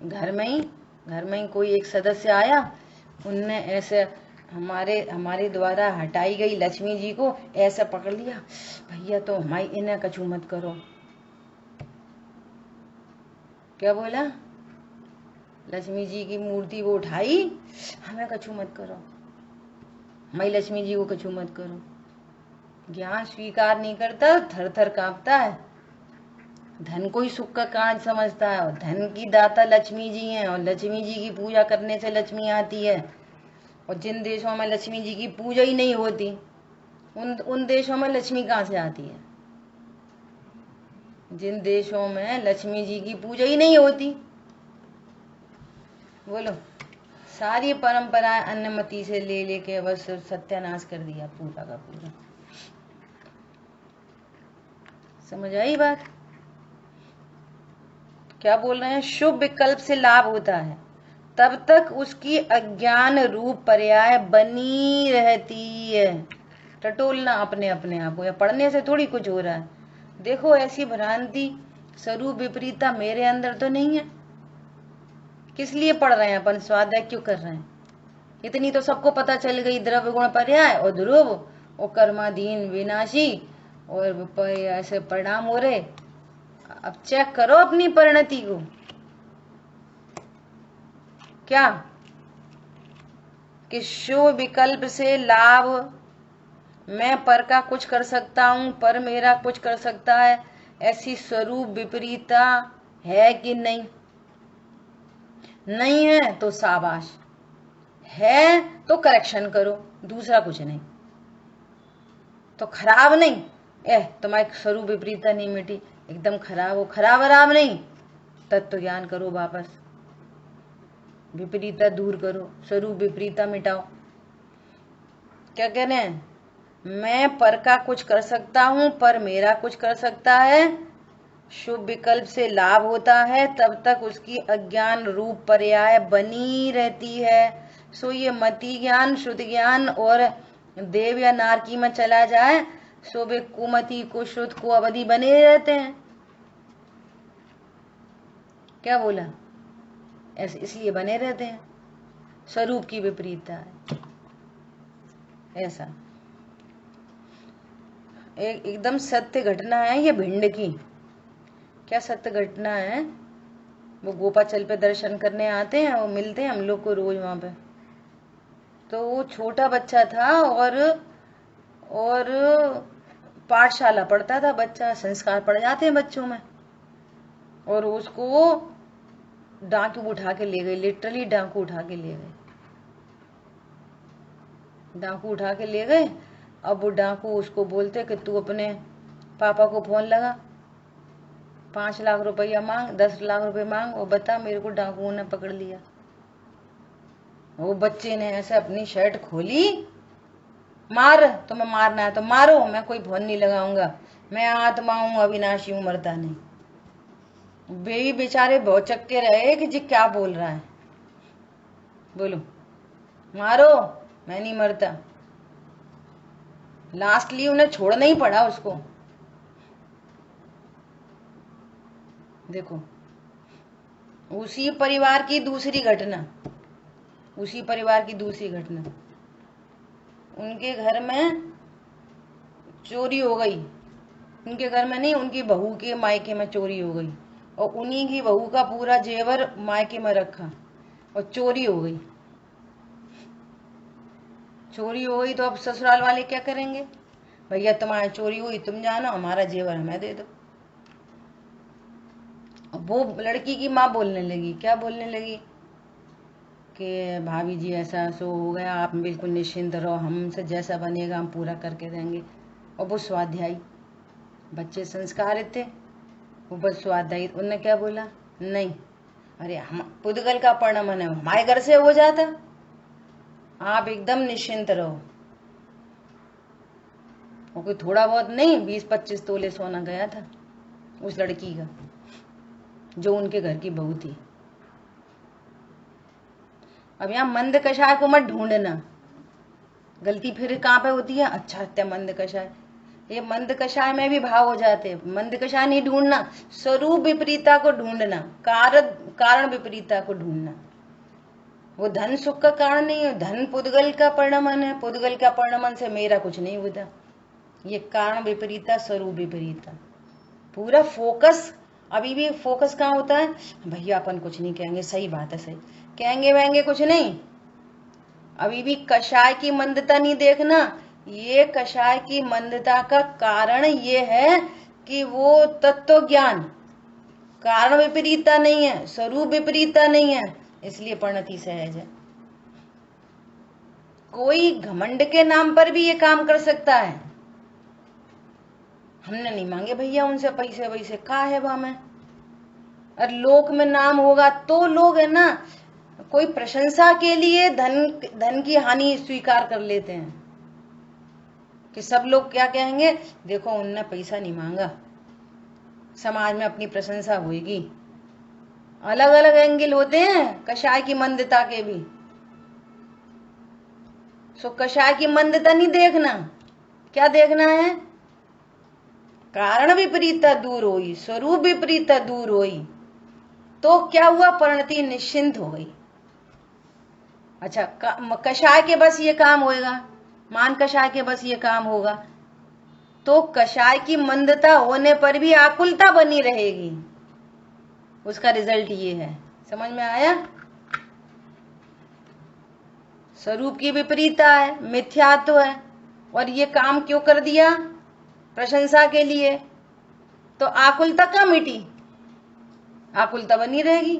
घर में ही कोई एक सदस्य आया, उनने ऐसे हमारे द्वारा हटाई गई लक्ष्मी जी को ऐसे पकड़ लिया, भैया तो हमारी इन्हें कछु मत करो। क्या बोला? लक्ष्मी जी की मूर्ति वो उठाई, हमें कछु मत करो, हमारी लक्ष्मी जी को कछु मत करो। ज्ञान स्वीकार नहीं करता, थर थर कांपता है। धन को ही सुख का कारण समझता है, और धन की दाता लक्ष्मी जी हैं, और लक्ष्मी जी की पूजा करने से लक्ष्मी आती है। और जिन देशों में लक्ष्मी जी की पूजा ही नहीं होती, उन देशों में लक्ष्मी कहाँ से आती है? जिन देशों में लक्ष्मी जी की पूजा ही नहीं होती, बोलो, सारी परंपराएं अन्नमति से ले लेके बस सत्यानाश कर दिया पूरा का पूरा। समझ आई बात? क्या बोल रहे हैं? शुभ विकल्प से लाभ होता है, तब तक उसकी अज्ञान रूप पर्याय बनी रहती है। टटोलना अपने आप को, या पढ़ने से थोड़ी कुछ हो रहा है। देखो, ऐसी भ्रांति स्वरूप विपरीतता मेरे अंदर तो नहीं है। किस लिए पढ़ रहे हैं अपन? स्वाध्याय क्यों कर रहे हैं? इतनी तो सबको पता चल गई, द्रव्य गुण पर्याय और ध्रुव और कर्माधीन विनाशी और ऐसे परिणाम हो रहे। अब चेक करो अपनी परिणति को। क्या कि शुभ विकल्प से लाभ, मैं पर का कुछ कर सकता हूं, पर मेरा कुछ कर सकता है, ऐसी स्वरूप विपरीतता है कि नहीं? नहीं है तो शाबाश, है तो करेक्शन करो, दूसरा कुछ नहीं। तो खराब नहीं, तुम्हारी स्वरूप विपरीतता नहीं मिटी, एकदम खराब हो, खराब आराम नहीं, तत्व ज्ञान करो, वापस विपरीतता दूर करो, स्वरूप विपरीतता मिटाओ। क्या कह रहे हैं? मैं पर का कुछ कर सकता हूं, पर मेरा कुछ कर सकता है। शुभ विकल्प से लाभ होता है, तब तक उसकी अज्ञान रूप पर्याय बनी रहती है। सो ये मति ज्ञान, शुद्ध ज्ञान और देव या नारकी में चला जाए, सो वे कुमति को शुद्ध को अवधि बने रहते हैं। क्या बोला? ऐसे इसलिए बने रहते हैं, स्वरूप की विपरीतता है। ऐसा एकदम सत्य घटना है ये भिंड की। क्या सत्य घटना है? वो गोपाचल पे दर्शन करने आते हैं, वो मिलते हैं हम लोग को रोज वहां पे। तो वो छोटा बच्चा था और पाठशाला पढ़ता था बच्चा, संस्कार पड़ जाते हैं बच्चों में। और उसको डाकू उठा के ले गए, लिटरली डाकू उठा के ले गए, डाकू उठा के ले गए। अब वो डाकू उसको बोलते कि तू अपने पापा को फोन लगा, 5 लाख रुपया मांग, 10 लाख रुपए मांग, और बता मेरे को डाकुओं ने पकड़ लिया। वो बच्चे ने ऐसे अपनी शर्ट खोली, मार, तुम्हें मारना है तो मारो, मैं कोई फोन नहीं लगाऊंगा, मैं आत्मा हूं, अविनाशी हूं, मरता नहीं। बेबी बेचारे बहुत चक्के रहे कि जी क्या बोल रहा है, बोलो मारो, मैं नहीं मरता। लास्टली उन्हें छोड़ना ही पड़ा उसको। देखो उसी परिवार की दूसरी घटना, उसी परिवार की दूसरी घटना। उनके घर में चोरी हो गई, उनके घर में नहीं, उनकी बहू के मायके में चोरी हो गई, और उन्हीं की बहू का पूरा जेवर मायके में रखा और चोरी हो गई। चोरी हो गई तो अब ससुराल वाले क्या करेंगे? भैया तुम्हारी चोरी हुई, तुम जानो, हमारा जेवर हमें दे दो। वो लड़की की माँ बोलने लगी, क्या बोलने लगी कि भाभी जी ऐसा सो हो गया, आप बिल्कुल निश्चिंत रहो, हमसे जैसा बनेगा हम पूरा करके देंगे। और वो स्वाध्यायी बच्चे संस्कारित थे, वो बस स्वाध्यायी। उनने क्या बोला? नहीं, अरे हम पुद्गल का परिणमन है, हमारे घर से हो जाता, आप एकदम निश्चिंत रहो। और कोई थोड़ा बहुत नहीं, 20-25 तोले सोना गया था उस लड़की का, जो उनके घर की बहू थी। अब यहाँ मंद कषाय को मत ढूंढना, गलती फिर कहाँ पे होती है? अच्छा हत्या मंद कषाय, ये मंद कषाय में भी भाव हो जाते। मंद कषाय नहीं ढूंढना, स्वरूप विपरीता को ढूंढना, कारण विपरीता को ढूंढना। वो धन सुख का कारण नहीं है, धन पुद्गल का परिणमन है, पुद्गल का परिणमन से मेरा कुछ नहीं होता। ये कारण विपरीता, स्वरूप विपरीता। पूरा फोकस, अभी भी फोकस कहाँ होता है? भैया अपन कुछ नहीं कहेंगे, सही बात है, सही कहेंगे वहेंगे कुछ नहीं। अभी भी कषाय की मंदता नहीं देखना। ये कषाय की मंदता का कारण ये है कि वो तत्व ज्ञान, कारण विपरीतता नहीं है, स्वरूप विपरीतता नहीं है, इसलिए परिणति सहज है। कोई घमंड के नाम पर भी ये काम कर सकता है। हमने नहीं मांगे भैया उनसे पैसे वैसे, का है वहां में। और लोक में नाम होगा तो लोग है ना, कोई प्रशंसा के लिए धन की हानि स्वीकार कर लेते हैं कि सब लोग क्या कहेंगे, देखो उनने पैसा नहीं मांगा, समाज में अपनी प्रशंसा होगी। अलग अलग एंगल होते हैं कषाय की मंदता के भी। सो कषाय की मंदता नहीं देखना, क्या देखना है? कारण विपरीतता दूर हुई, स्वरूप विपरीतता दूर हुई, तो क्या हुआ? परिणति निश्चिंत हो गई। अच्छा, कषाय के बस ये काम होगा, मान कषाय के बस ये काम होगा, तो कषाय की मंदता होने पर भी आकुलता बनी रहेगी। उसका रिजल्ट ये है, समझ में आया? स्वरूप की विपरीतता है, मिथ्यात्व है, और ये काम क्यों कर दिया? प्रशंसा के लिए। तो आकुलता कहाँ मिटी? आकुलता बनी रहेगी।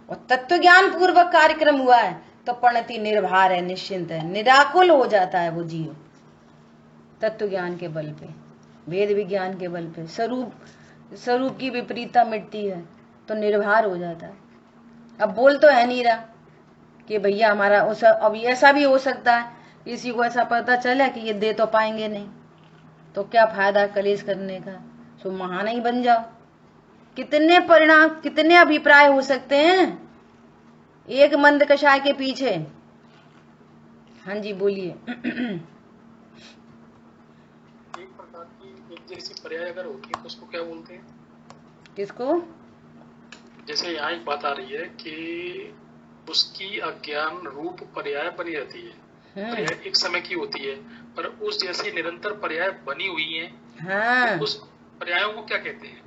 और तत्व ज्ञान पूर्वक कार्यक्रम हुआ है तो परिणति निर्भर है, निश्चिंत है, निराकुल हो जाता है वो जीव तत्व ज्ञान के बल पे। भेद विज्ञान के बल पे स्वरूप की विपरीतता मिटती है तो निर्भर हो जाता है। अब बोल तो है नहीं रहा कि भैया हमारा अब ऐसा भी हो सकता है किसी को ऐसा पता चला कि ये दे तो पाएंगे नहीं, तो क्या फायदा कलेश करने का, सो महान ही बन जाओ। कितने परिणाम, कितने अभिप्राय हो सकते हैं एक मंद कषाय के पीछे। हाँ जी बोलिए। एक प्रकार की एक जैसी पर्याय अगर होती है तो उसको क्या बोलते हैं? किसको? जैसे यहाँ एक बात आ रही है कि उसकी अज्ञान रूप पर्याय बनी रहती है, पर्याय एक समय की होती है, पर उस जैसी निरंतर पर्याय बनी हुई है। हाँ, तो उस पर्यायों को क्या कहते हैं?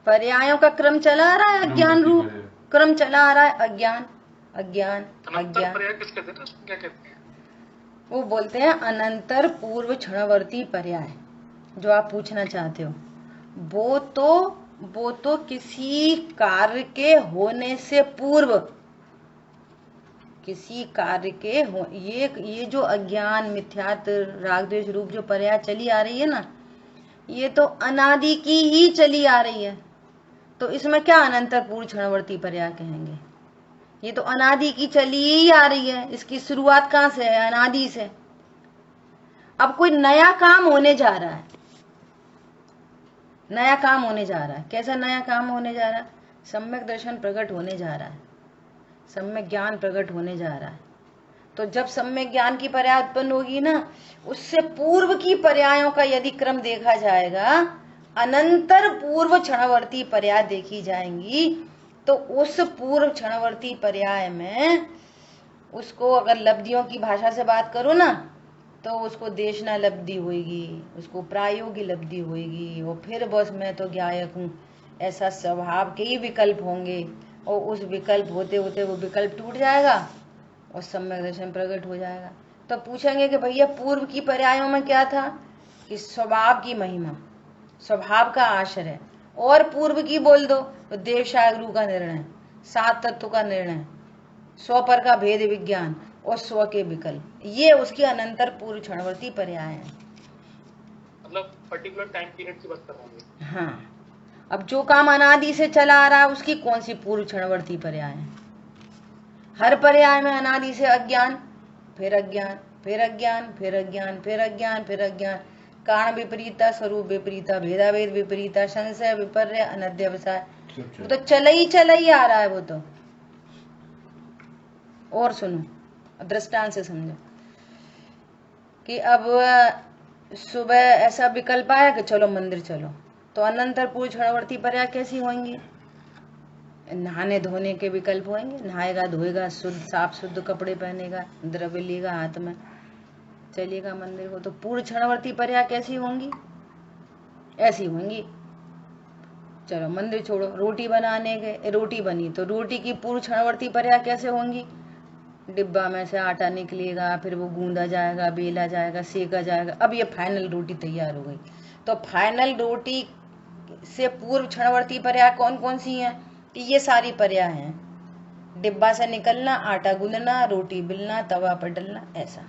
पर्यायों का क्रम चला आ रहा है, अज्ञान रूप क्रम चला आ रहा है। अज्ञान अज्ञान अनंतर अज्ञान, पर्याय किस कहते हैं? उसको क्या कहते हैं? वो बोलते हैं अनंतर पूर्व क्षणवर्ती पर्याय। जो आप पूछना चाहते हो वो तो किसी कार्य के होने से पूर्व, किसी कार्य के हो, ये जो अज्ञान मिथ्यात्व राग द्वेष रूप जो पर्याय चली आ रही है ना, ये तो अनादि की ही चली आ रही है। तो इसमें क्या अनंतर पूर्व क्षणवर्ती पर्याय कहेंगे? ये तो अनादि की चली ही आ रही है। इसकी शुरुआत कहाँ से है? अनादि से। अब कोई नया काम होने जा रहा है, नया काम होने जा रहा है। कैसा नया काम होने जा रहा है? सम्यक दर्शन प्रकट होने जा रहा है, सम्यक ज्ञान प्रकट होने जा रहा है। तो जब सम्यक ज्ञान की पर्याय उत्पन्न होगी ना, उससे पूर्व की पर्यायों का यदि क्रम देखा जाएगा, अनंतर पूर्व क्षणवर्ती पर्याय देखी जाएंगी, तो उस पूर्व क्षणवर्ती पर्याय में उसको अगर लब्धियों की भाषा से बात करो ना, तो उसको देशना लब्धि होगी, उसको प्रायोगी लब्धि होगी। और फिर बस मैं तो ज्ञायक हूँ, ऐसा स्वभाव के ही विकल्प होंगे, और उस विकल्प होते होते वो विकल्प टूट जाएगा और सम्यक दर्शन प्रकट हो जाएगा। तो पूछेंगे कि भैया पूर्व की पर्यायों में क्या था? कि स्वभाव की महिमा, स्वभाव का आश्रय। और पूर्व की बोल दो तो देव शागरू का निर्णय, सात तत्व का निर्णय, स्व पर का भेद विज्ञान और स्व के विकल्प, ये उसकी अनंतर पूर्व क्षणवर्ती पर्याय है। मतलब पर्टिकुलर टाइम पीरियड की बात कर रहे हैं। हाँ, अब जो काम अनादि से चला आ रहा है उसकी कौन सी पूर्व क्षणवर्ती पर्याय है? हर पर्याय में अनादि से अज्ञान, फिर अज्ञान, फिर अज्ञान, फिर अज्ञान, फिर अज्ञान, फिर अज्ञान, कारण विपरीता, स्वरूप विपरीता, भेदाभेद विपरीता, संशय विपर्य, अनध्यवसाय, वो तो चला ही आ रहा है वो तो। और सुनो, दृष्टांत से समझो कि अब सुबह ऐसा विकल्प आया कि चलो मंदिर चलो, तो अनंतर पूर्व क्षणवर्ती पर्याय कैसी होंगी? नहाने धोने के विकल्प होंगे, नहाएगा धोएगा, शुद्ध साफ शुद्ध कपड़े पहनेगा, द्रव्य लेगा हाथ में, चलिएगा मंदिर को। तो पूर्व क्षणवर्ती पर्याय कैसी होंगी? ऐसी होंगी, चलो मंदिर छोड़ो, रोटी बनाने के, रोटी बनी तो रोटी की पूर्व क्षणवर्ती पर्याय कैसे होंगी? डिब्बा में से आटा निकलेगा, फिर वो गूंदा जाएगा, बेला जाएगा, सेका जाएगा, अब ये फाइनल रोटी तैयार हो गई। तो फाइनल रोटी से पूर्व क्षणवर्ती पर्याय कौन कौन सी हैं? ये सारी पर्याय हैं। डिब्बा से निकलना, आटा गूंदना, रोटी बेलना, तवा पर डलना, ऐसा।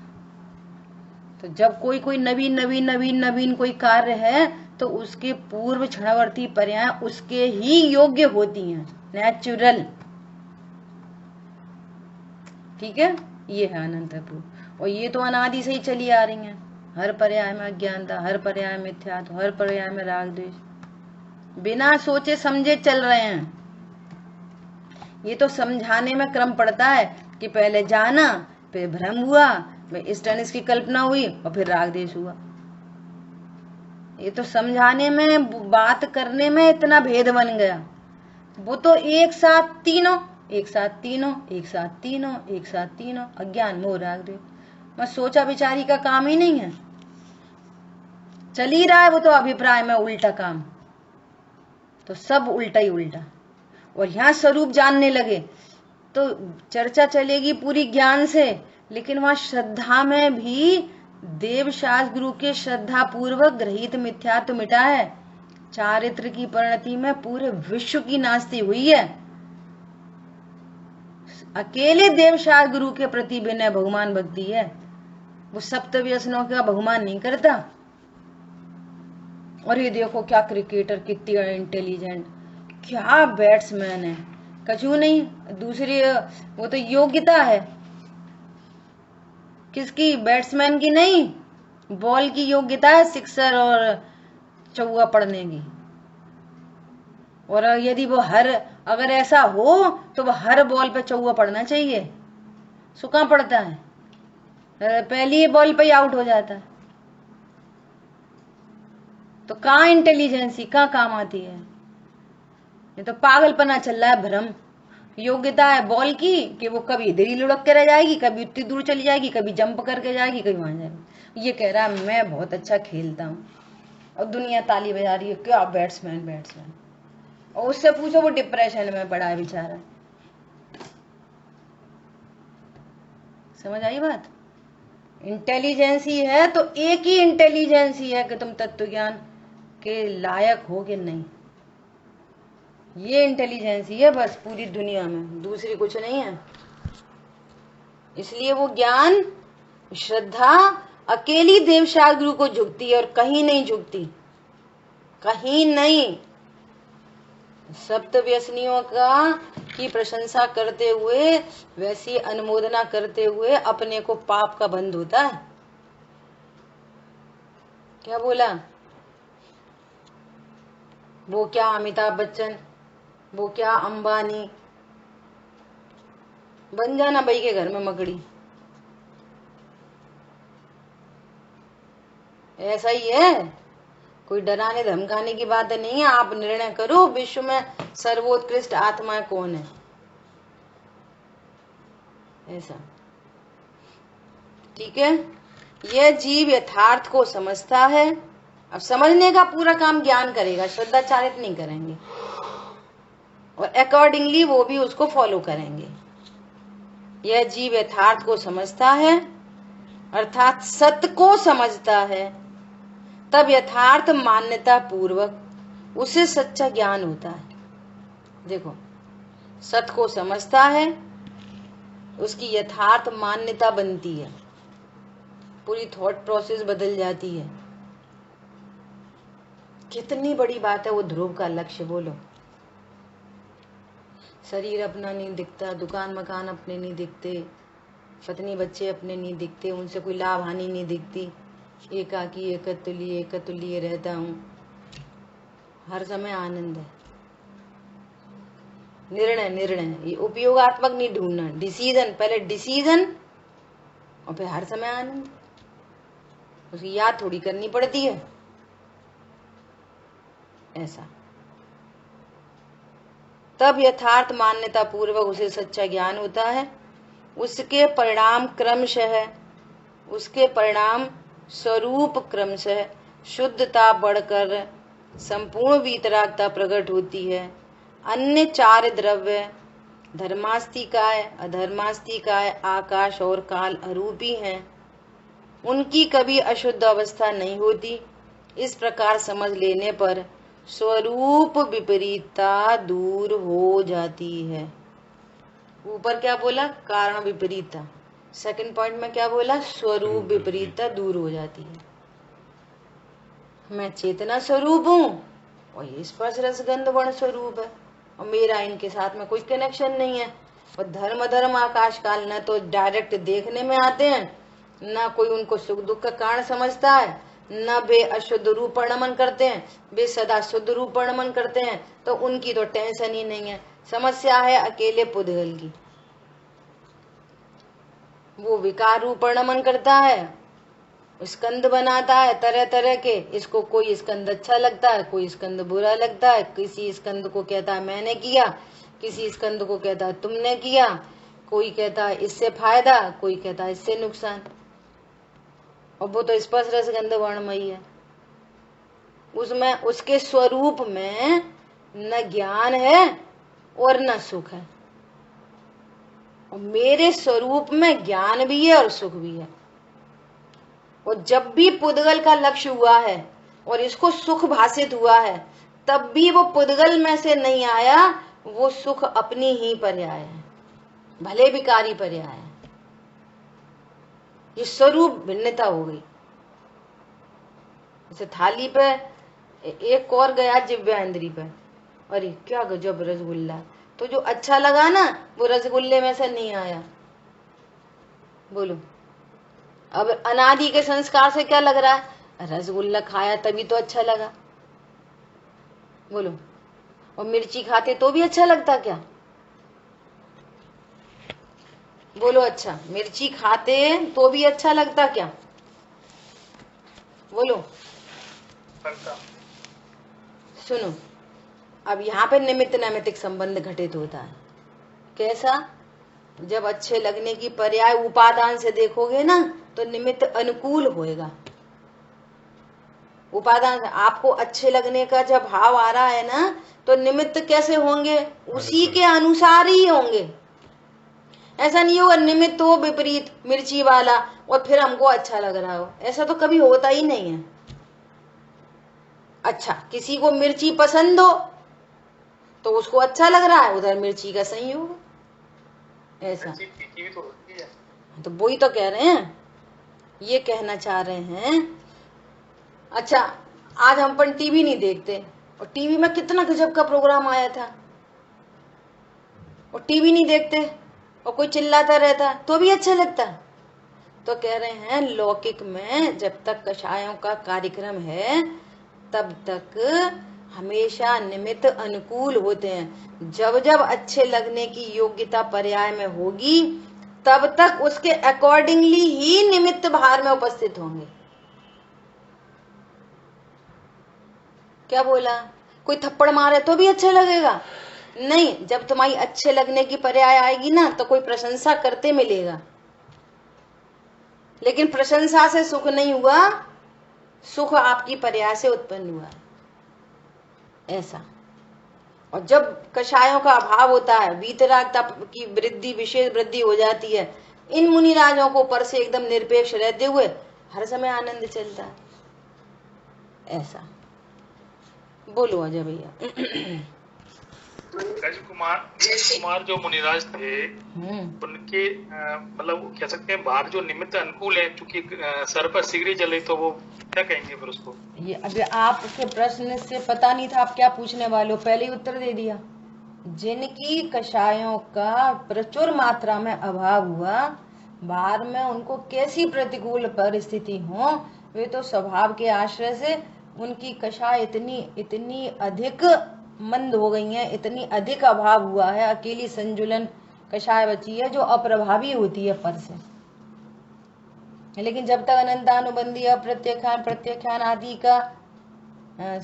तो जब कोई नवीन कोई कार्य है तो उसके पूर्व क्षणवर्ती पर्याय उसके ही योग्य होती हैं, नेचुरल। ठीक है, ये है अनंतर पूर्व। और ये तो अनादि से ही चली आ रही हैं। हर पर्याय में अज्ञानता, हर पर्याय में मिथ्यात्व, हर पर्याय में राग द्वेष, बिना सोचे समझे चल रहे हैं। ये तो समझाने में क्रम पड़ता है कि पहले जाना, फिर भ्रम हुआ, फिर इष्ट अनिष्ट की कल्पना हुई और फिर राग द्वेष हुआ। ये तो समझाने में, बात करने में इतना भेद बन गया। वो तो एक साथ तीनों, एक साथ तीनों, एक साथ तीनों, एक साथ तीनों, अज्ञान मोह राग द्वेष। मैं सोचा विचारी का काम ही नहीं है, चल ही रहा है वो तो अभिप्राय में उल्टा काम। तो सब उल्टा ही उल्टा। और यहाँ स्वरूप जानने लगे तो चर्चा चलेगी पूरी ज्ञान से, लेकिन वहां श्रद्धा में भी देव शास्त्र गुरु के श्रद्धा पूर्वक ग्रहित मिथ्यात्व मिटा है। चारित्र की परिणति में पूरे विश्व की नास्ती हुई है। अकेले देव शास्त्र गुरु के प्रति विनय बहुमान भक्ति है, वो सप्त व्यसनों का बहुमान नहीं करता। और ये देखो क्या क्रिकेटर, कितनी इंटेलिजेंट, क्या बैट्समैन है, कछु नहीं। दूसरी वो तो योग्यता है किसकी, बैट्समैन की नहीं, बॉल की योग्यता है सिक्सर और चौका पड़ने की। और यदि वो अगर ऐसा हो तो वो हर बॉल पे चौका पड़ना चाहिए, सो कहाँ पड़ता है, पहली बॉल पे ही आउट हो जाता है। तो कहाँ इंटेलिजेंसी, कहाँ काम आती है, ये तो पागलपना चल रहा है, भ्रम। योग्यता है बॉल की कि वो कभी इधर ही लुढ़क के रह जाएगी, कभी उतनी दूर चली जाएगी, कभी जंप करके जाएगी, कभी वहां जाएगी। ये कह रहा है मैं बहुत अच्छा खेलता हूँ, और दुनिया ताली बजा रही है, क्या बैट्समैन बैट्समैन। और उससे पूछो वो डिप्रेशन में पड़ा है बेचारा। समझ आई बात। इंटेलिजेंसी है तो एक ही इंटेलिजेंसी है कि तुम तत्व ज्ञान के लायक हो कि नहीं, ये इंटेलिजेंसी है बस पूरी दुनिया में, दूसरी कुछ नहीं है। इसलिए वो ज्ञान श्रद्धा अकेली देवशाह गुरु को झुकती है और कहीं नहीं झुकती, कहीं नहीं। सप्त व्यसनियों की प्रशंसा करते हुए, वैसी अनुमोदना करते हुए अपने को पाप का बंध होता है। क्या बोला, वो क्या अमिताभ बच्चन, वो क्या अंबानी, बन जाना भाई के घर में मकड़ी, ऐसा ही है। कोई डराने धमकाने की बात नहीं है। आप निर्णय करो विश्व में सर्वोत्कृष्ट आत्मा कौन है, ऐसा। ठीक है, यह जीव यथार्थ को समझता है। अब समझने का पूरा काम ज्ञान करेगा, श्रद्धाचारित नहीं करेंगे, और अकॉर्डिंगली वो भी उसको फॉलो करेंगे। यह जीव यथार्थ को समझता है, अर्थात सत्य को समझता है, तब यथार्थ मान्यता पूर्वक उसे सच्चा ज्ञान होता है। देखो, सत्य को समझता है, उसकी यथार्थ मान्यता बनती है, पूरी थॉट प्रोसेस बदल जाती है। कितनी बड़ी बात है वो ध्रुव का लक्ष्य, बोलो। शरीर अपना नहीं दिखता, दुकान मकान अपने नहीं दिखते, पत्नी बच्चे अपने नहीं दिखते, उनसे कोई लाभ हानि नहीं दिखती, एकाकी एकतुल्य रहता हूँ, हर समय आनंद है। निर्णय ये उपयोगात्मक नहीं ढूंढना, डिसीजन, पहले डिसीजन और फिर हर समय आनंद। उसकी याद थोड़ी करनी पड़ती है, ऐसा। तब यथार्थ मान्यता पूर्वक उसे सच्चा ज्ञान होता है। उसके परिणाम स्वरूप क्रमशः शुद्धता बढ़कर संपूर्ण वीतरागता प्रकट होती है। अन्य चार द्रव्य धर्मास्तिकाय, अधर्मास्तिकाय, आकाश और काल अरूपी हैं, उनकी कभी अशुद्ध अवस्था नहीं होती। इस प्रकार समझ लेने पर स्वरूप विपरीतता दूर हो जाती है। ऊपर क्या बोला, कारण विपरीतता, सेकंड पॉइंट में क्या बोला, स्वरूप विपरीतता दूर हो जाती है। मैं चेतना स्वरूप हूँ और ये स्पर्श रसगंध वर्ण स्वरूप है, और मेरा इनके साथ में कोई कनेक्शन नहीं है। और धर्म आकाश काल न तो डायरेक्ट देखने में आते हैं, न कोई उनको सुख दुख का कारण समझता है, न वे अशुद्ध रूप नमन करते हैं, वे सदा शुद्ध रूप नमन करते हैं। तो उनकी तो टेंशन ही नहीं है। समस्या है अकेले पुद्गल की। वो विकार रूप नमन करता है, स्कंद बनाता है तरह तरह के। इसको कोई स्कंद अच्छा लगता है, कोई स्कंद बुरा लगता है। किसी स्कंद को कहता है मैंने किया, किसी स्कंद को कहता है तुमने किया, कोई कहता है इससे फायदा, कोई कहता है इससे नुकसान। और वो तो स्पर्श रसगंध वर्णमयी है। उसमें उसके स्वरूप में न ज्ञान है और न सुख है, और मेरे स्वरूप में ज्ञान भी है और सुख भी है। और जब भी पुद्गल का लक्ष्य हुआ है और इसको सुख भाषित हुआ है, तब भी वो पुद्गल में से नहीं आया, वो सुख अपनी ही पर्याय है, भले विकारी पर्याय है। ये स्वरूप भिन्नता हो गई। जैसे थाली पे एक और गया जिव्या इंद्री पे, अरे क्या गजब रसगुल्ला, तो जो अच्छा लगा ना वो रसगुल्ले में से नहीं आया। बोलो, अब अनादि के संस्कार से क्या लग रहा है, रसगुल्ला खाया तभी तो अच्छा लगा। बोलो, और मिर्ची खाते तो भी अच्छा लगता क्या? बोलो, अच्छा मिर्ची खाते तो भी अच्छा लगता क्या? बोलो। सुनो, अब यहाँ पे निमित्त नैमित्तिक संबंध घटित होता है। कैसा? जब अच्छे लगने की पर्याय उपादान से देखोगे ना तो निमित्त अनुकूल होएगा। उपादान से आपको अच्छे लगने का जब भाव आ रहा है ना तो निमित्त कैसे होंगे? उसी के अनुसार ही होंगे। ऐसा नहीं होगा निमित्त हो विपरीत मिर्ची वाला और फिर हमको अच्छा लग रहा हो, ऐसा तो कभी होता ही नहीं है। अच्छा, किसी को मिर्ची पसंद हो तो उसको अच्छा लग रहा है, उधर मिर्ची का संयोग, ऐसा। तो वही तो कह रहे हैं, ये कहना चाह रहे हैं। अच्छा, आज हम पर टीवी नहीं देखते और टीवी में कितना गजब का प्रोग्राम आया था, और टीवी नहीं देखते और कोई चिल्लाता रहता तो भी अच्छा लगता। तो कह रहे हैं लौकिक में जब तक कषायों का कार्यक्रम है तब तक हमेशा निमित्त अनुकूल होते हैं। जब जब अच्छे लगने की योग्यता पर्याय में होगी तब तक उसके अकॉर्डिंगली ही निमित्त भार में उपस्थित होंगे। क्या बोला? कोई थप्पड़ मारे तो भी अच्छा लगेगा? नहीं, जब तुम्हारी अच्छे लगने की पर्याय आएगी ना तो कोई प्रशंसा करते मिलेगा, लेकिन प्रशंसा से सुख नहीं हुआ, सुख आपकी पर्याय से उत्पन्न हुआ, ऐसा। और जब कषायों का अभाव होता है, वीतरागता की वृद्धि, विशेष वृद्धि हो जाती है, इन मुनिराजों को ऊपर से एकदम निरपेक्ष रहते हुए हर समय आनंद चलता है, ऐसा। बोलो अजय भैया। कुमार जो मुनिराज थे उनके मतलब कह सकते हैं बाहर जो निमित्त अनुकूल है, चूंकि सर पर सिगरी जले तो वो क्या कहेंगे फिर उसको? ये अभी आपके प्रश्न से पता नहीं था आप क्या पूछने वाले हो, पहले ही उत्तर दे दिया। जिनकी कषायों का प्रचुर मात्रा में अभाव हुआ, बाहर में उनको कैसी प्रतिकूल परिस्थिति हो, वे तो स्वभाव के आश्रय से उनकी कषाय इतनी अधिक मंद हो गई है, इतनी अधिक अभाव हुआ है, अकेली संजुलन कषाय बची है जो अप्रभावी होती है पर से। लेकिन जब तक अनंतानुबंधी प्रत्याख्यान आदि का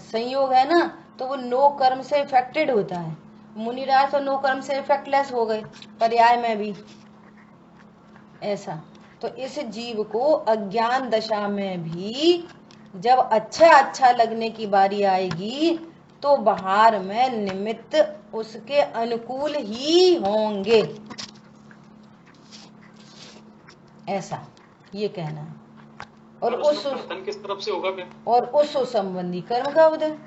संयोग है ना तो वो नो कर्म से इफेक्टेड होता है। मुनिराज तो नो कर्म से इफेक्टलेस हो गए पर्याय में भी, ऐसा। तो इस जीव को अज्ञान दशा में भी जब अच्छा लगने की बारी आएगी तो बाहर में निमित्त उसके अनुकूल ही होंगे, ऐसा ये कहना है। और उस किस तरफ से होगा फिर? और उस संबंधी कर्म का उदय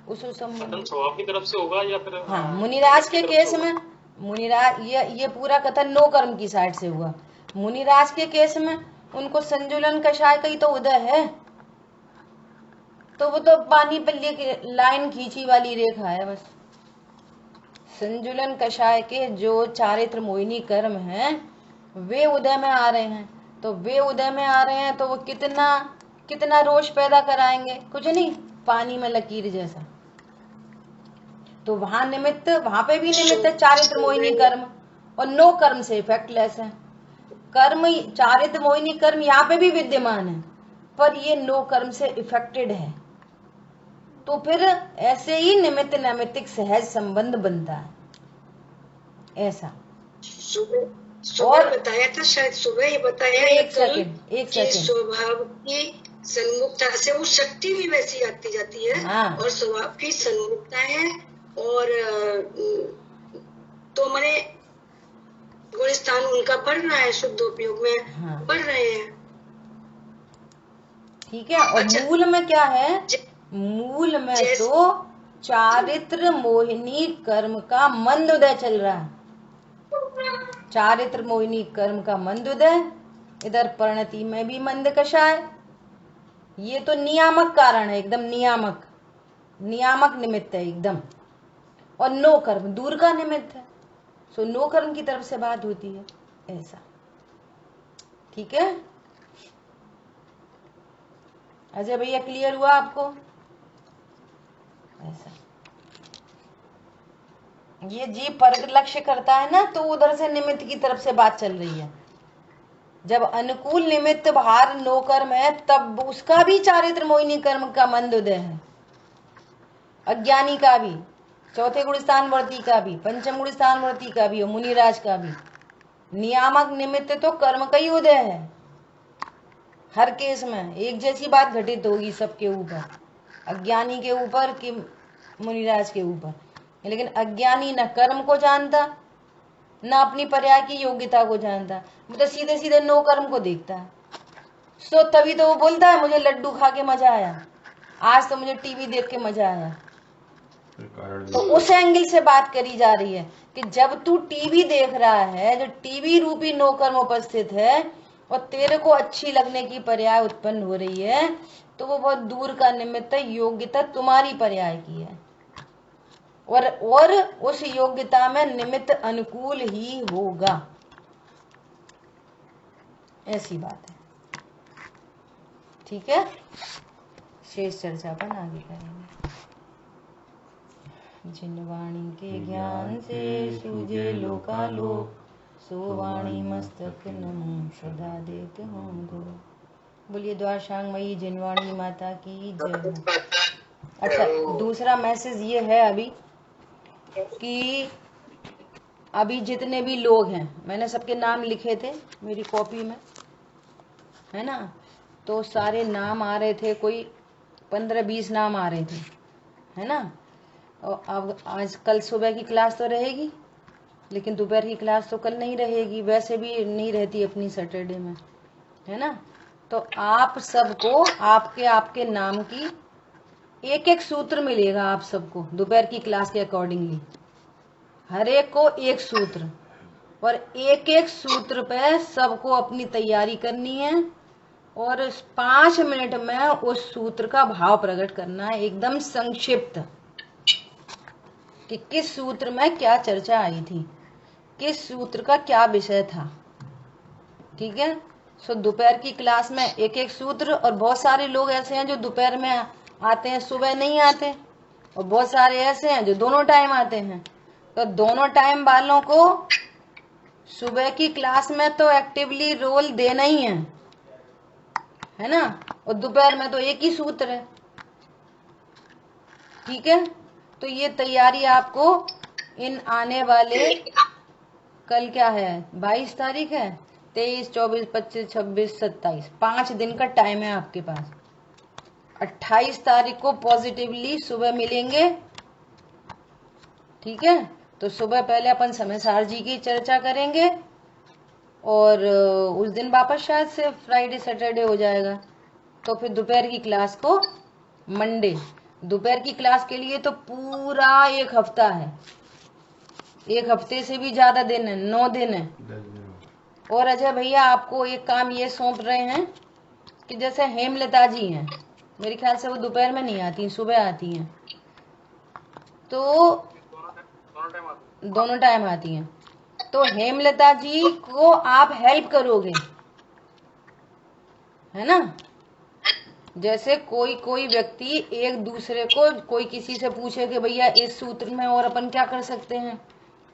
उस संबंधी स्वभाव की तरफ से होगा या फिर? हाँ, मुनिराज के केस में मुनिराज ये पूरा कथन नो कर्म की साइड से हुआ। मुनिराज के केस में उनको संजुलन कषाय का ही तो उदय है, तो वो तो पानी पे लाइन खींची वाली रेखा है बस। संजुलन कषाय के जो चारित्र मोहिनी कर्म हैं वे उदय में आ रहे हैं, तो वे उदय में आ रहे हैं तो वो कितना रोष पैदा कराएंगे? कुछ नहीं, पानी में लकीर जैसा। तो वहां पे भी निमित्त चारित्र मोहिनी कर्म और नो कर्म से इफेक्टलेस है। कर्म चारित्र मोहिनी कर्म यहाँ पे भी विद्यमान है पर ये नो कर्म से इफेक्टेड है, तो फिर ऐसे ही निमित्त नैमित्तिक सहज संबंध बनता है, ऐसा। सुबह बताया था, शायद सुबह ही बताया। एक सेकंड स्वभाव की सन्मुखता से वो शक्ति भी वैसी आती जाती है। हाँ। और स्वभाव की सन्मुखता है और तो मैंने गुण स्थान उनका बढ़ रहा है, शुद्ध उपयोग में हाँ। बढ़ रहे हैं, ठीक है। और अच्छा, मूल में क्या है? मूल में तो चारित्र मोहिनी कर्म का मंद उदय चल रहा है, चारित्र मोहिनी कर्म का मंद उदय, इधर परिणति में भी मंद कषाय। ये तो नियामक कारण है, एकदम नियामक। नियामक निमित्त है एकदम, और नो कर्म दूर का निमित्त है। सो नो कर्म की तरफ से बात होती है, ऐसा। ठीक है अजय भैया, क्लियर हुआ आपको? ऐसा ये जीव पर लक्ष्य करता है ना, तो उधर से निमित्त की तरफ से बात चल रही है। जब अनुकूल निमित्त भार नो कर्म है, तब उसका भी चारित्र मोहिनी कर्म का मंद उदय है, अज्ञानी का भी, चौथे गुण स्थान वर्ती का भी, पंचम गुण स्थान वर्ती का भी और मुनिराज का भी। नियामक निमित्त तो कर्म का ही उदय है, हर केस में एक जैसी बात घटित होगी सबके ऊपर, अज्ञानी के ऊपर कि मुनिराज के ऊपर। लेकिन अज्ञानी न कर्म को जानता, न अपनी पर्याय की योग्यता को जानता, वो तो सीधे सीधे नो कर्म को देखता है। सो तभी तो वो बोलता है मुझे लड्डू खा के मजा आया, आज तो मुझे टीवी देख के मजा आया। तो उस एंगल से बात करी जा रही है कि जब तू टीवी देख रहा है, जो टीवी रूपी नो कर्म उपस्थित है और तेरे को अच्छी लगने की पर्याय उत्पन्न हो रही है, तो वो बहुत दूर का निमित्त है, योग्यता तुम्हारी पर्याय की है, और उस योग्यता में निमित्त अनुकूल ही होगा, ऐसी बात है। ठीक है, शेष चर्चा अपन आगे करेंगे। जिन वाणी के ज्ञान से सूझे लोकालोक, सो वाणी मस्तक नमो सदा देते हों दो। बोलिए द्वारशांगमयी जिनवाणी माता की जय। अच्छा, दूसरा मैसेज ये है अभी कि अभी जितने भी लोग हैं, मैंने सबके नाम लिखे थे मेरी कॉपी में, है ना, तो सारे नाम आ रहे थे, कोई 15-20 नाम आ रहे थे, है ना। और अब आज कल सुबह की क्लास तो रहेगी, लेकिन दोपहर की क्लास तो कल नहीं रहेगी, वैसे भी नहीं रहती अपनी सैटरडे में, है ना। तो आप सबको आपके नाम की एक एक सूत्र मिलेगा, आप सबको दोपहर की क्लास के अकॉर्डिंगली, हर एक को एक सूत्र, और एक एक सूत्र पे सबको अपनी तैयारी करनी है, और 5 मिनट में उस सूत्र का भाव प्रकट करना है, एकदम संक्षिप्त, कि किस सूत्र में क्या चर्चा आई थी, किस सूत्र का क्या विषय था। ठीक है, सो दोपहर की क्लास में एक एक सूत्र, और बहुत सारे लोग ऐसे हैं जो दोपहर में आते हैं, सुबह नहीं आते, और बहुत सारे ऐसे हैं जो दोनों टाइम आते हैं। तो दोनों टाइम वालों को सुबह की क्लास में तो एक्टिवली रोल देना ही है ना, और दोपहर में तो एक ही सूत्र है। ठीक है, तो ये तैयारी आपको इन आने वाले, कल क्या है 22 तारीख है, 23, 24, 25, 26, 27, 5 दिन का टाइम है आपके पास। 28 तारीख को पॉजिटिवली सुबह मिलेंगे। ठीक है, तो सुबह पहले अपन समयसार जी की चर्चा करेंगे, और उस दिन वापस शायद से फ्राइडे सैटरडे हो जाएगा। तो फिर दोपहर की क्लास को मंडे, दोपहर की क्लास के लिए तो पूरा एक हफ्ता है, एक हफ्ते से भी ज्यादा दिन है, 9 दिन है। और अजय भैया आपको एक काम ये सौंप रहे हैं कि जैसे हेमलता जी हैं, मेरे ख्याल से वो दोपहर में नहीं आती, सुबह आती हैं, तो दोनों टाइम आती हैं। तो हेमलता जी को आप हेल्प करोगे, है ना। जैसे कोई व्यक्ति एक दूसरे को, कोई किसी से पूछे कि भैया इस सूत्र में और अपन क्या कर सकते हैं,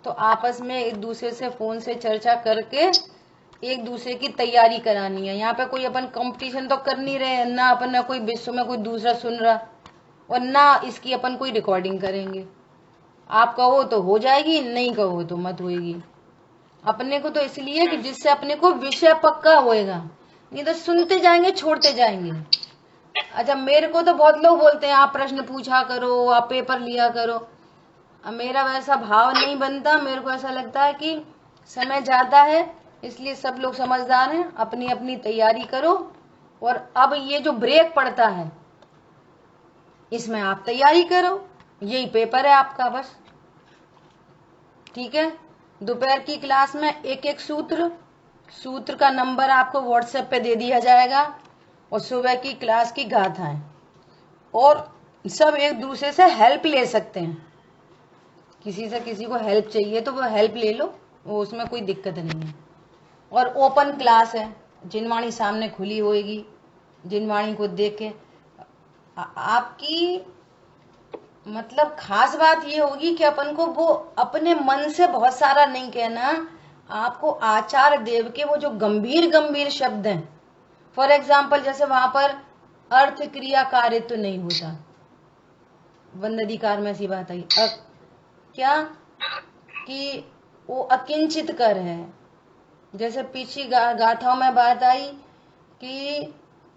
तो आपस में एक दूसरे से फोन से चर्चा करके एक दूसरे की तैयारी करानी है। यहाँ पे कोई अपन कंपटीशन तो कर नहीं रहे, ना अपन ना कोई विश्व में कोई दूसरा सुन रहा, और ना इसकी अपन कोई रिकॉर्डिंग करेंगे। आप कहो तो हो जाएगी, नहीं कहो तो मत होएगी। अपने को तो इसलिए कि जिससे अपने को विषय पक्का होएगा, नहीं तो सुनते जाएंगे छोड़ते जाएंगे। अच्छा, मेरे को तो बहुत लोग बोलते हैं आप प्रश्न पूछा करो, आप पेपर लिया करो। अब मेरा वैसा भाव नहीं बनता, मेरे को ऐसा लगता है कि समय ज्यादा है, इसलिए सब लोग समझदार हैं, अपनी अपनी तैयारी करो। और अब ये जो ब्रेक पड़ता है इसमें आप तैयारी करो, यही पेपर है आपका बस। ठीक है, दोपहर की क्लास में एक एक सूत्र का नंबर आपको व्हाट्सएप पे दे दिया जाएगा, और सुबह की क्लास की गाथाएं, और सब एक दूसरे से हेल्प ले सकते हैं। किसी से किसी को हेल्प चाहिए तो वो हेल्प ले लो, वो उसमें कोई दिक्कत नहीं है। और ओपन क्लास है, जिनवाणी सामने खुली होएगी, जिनवाणी को देख के आपकी मतलब खास बात ये होगी कि अपन को वो अपने मन से बहुत सारा नहीं कहना, आपको आचार्य देव के वो जो गंभीर गंभीर शब्द हैं, फॉर एग्जाम्पल जैसे वहां पर अर्थ क्रिया कार्य तो नहीं होता, वंदधिकार में ऐसी बात आई क्या कि वो अकिंचित कर है। जैसे पीछे गाथाओं में बात आई कि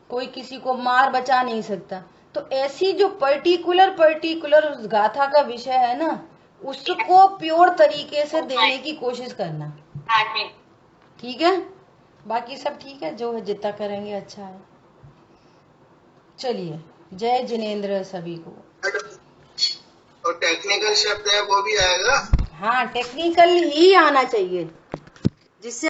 कोई किसी को मार बचा नहीं सकता, तो ऐसी जो पर्टिकुलर उस गाथा का विषय है ना, उसको प्योर तरीके से देने की कोशिश करना। ठीक है, बाकी सब ठीक है, जो है जितना करेंगे अच्छा है। चलिए, जय जिनेंद्र सभी को। और टेक्निकल शब्द है वो भी आएगा? हाँ, टेक्निकल ही आना चाहिए जिससे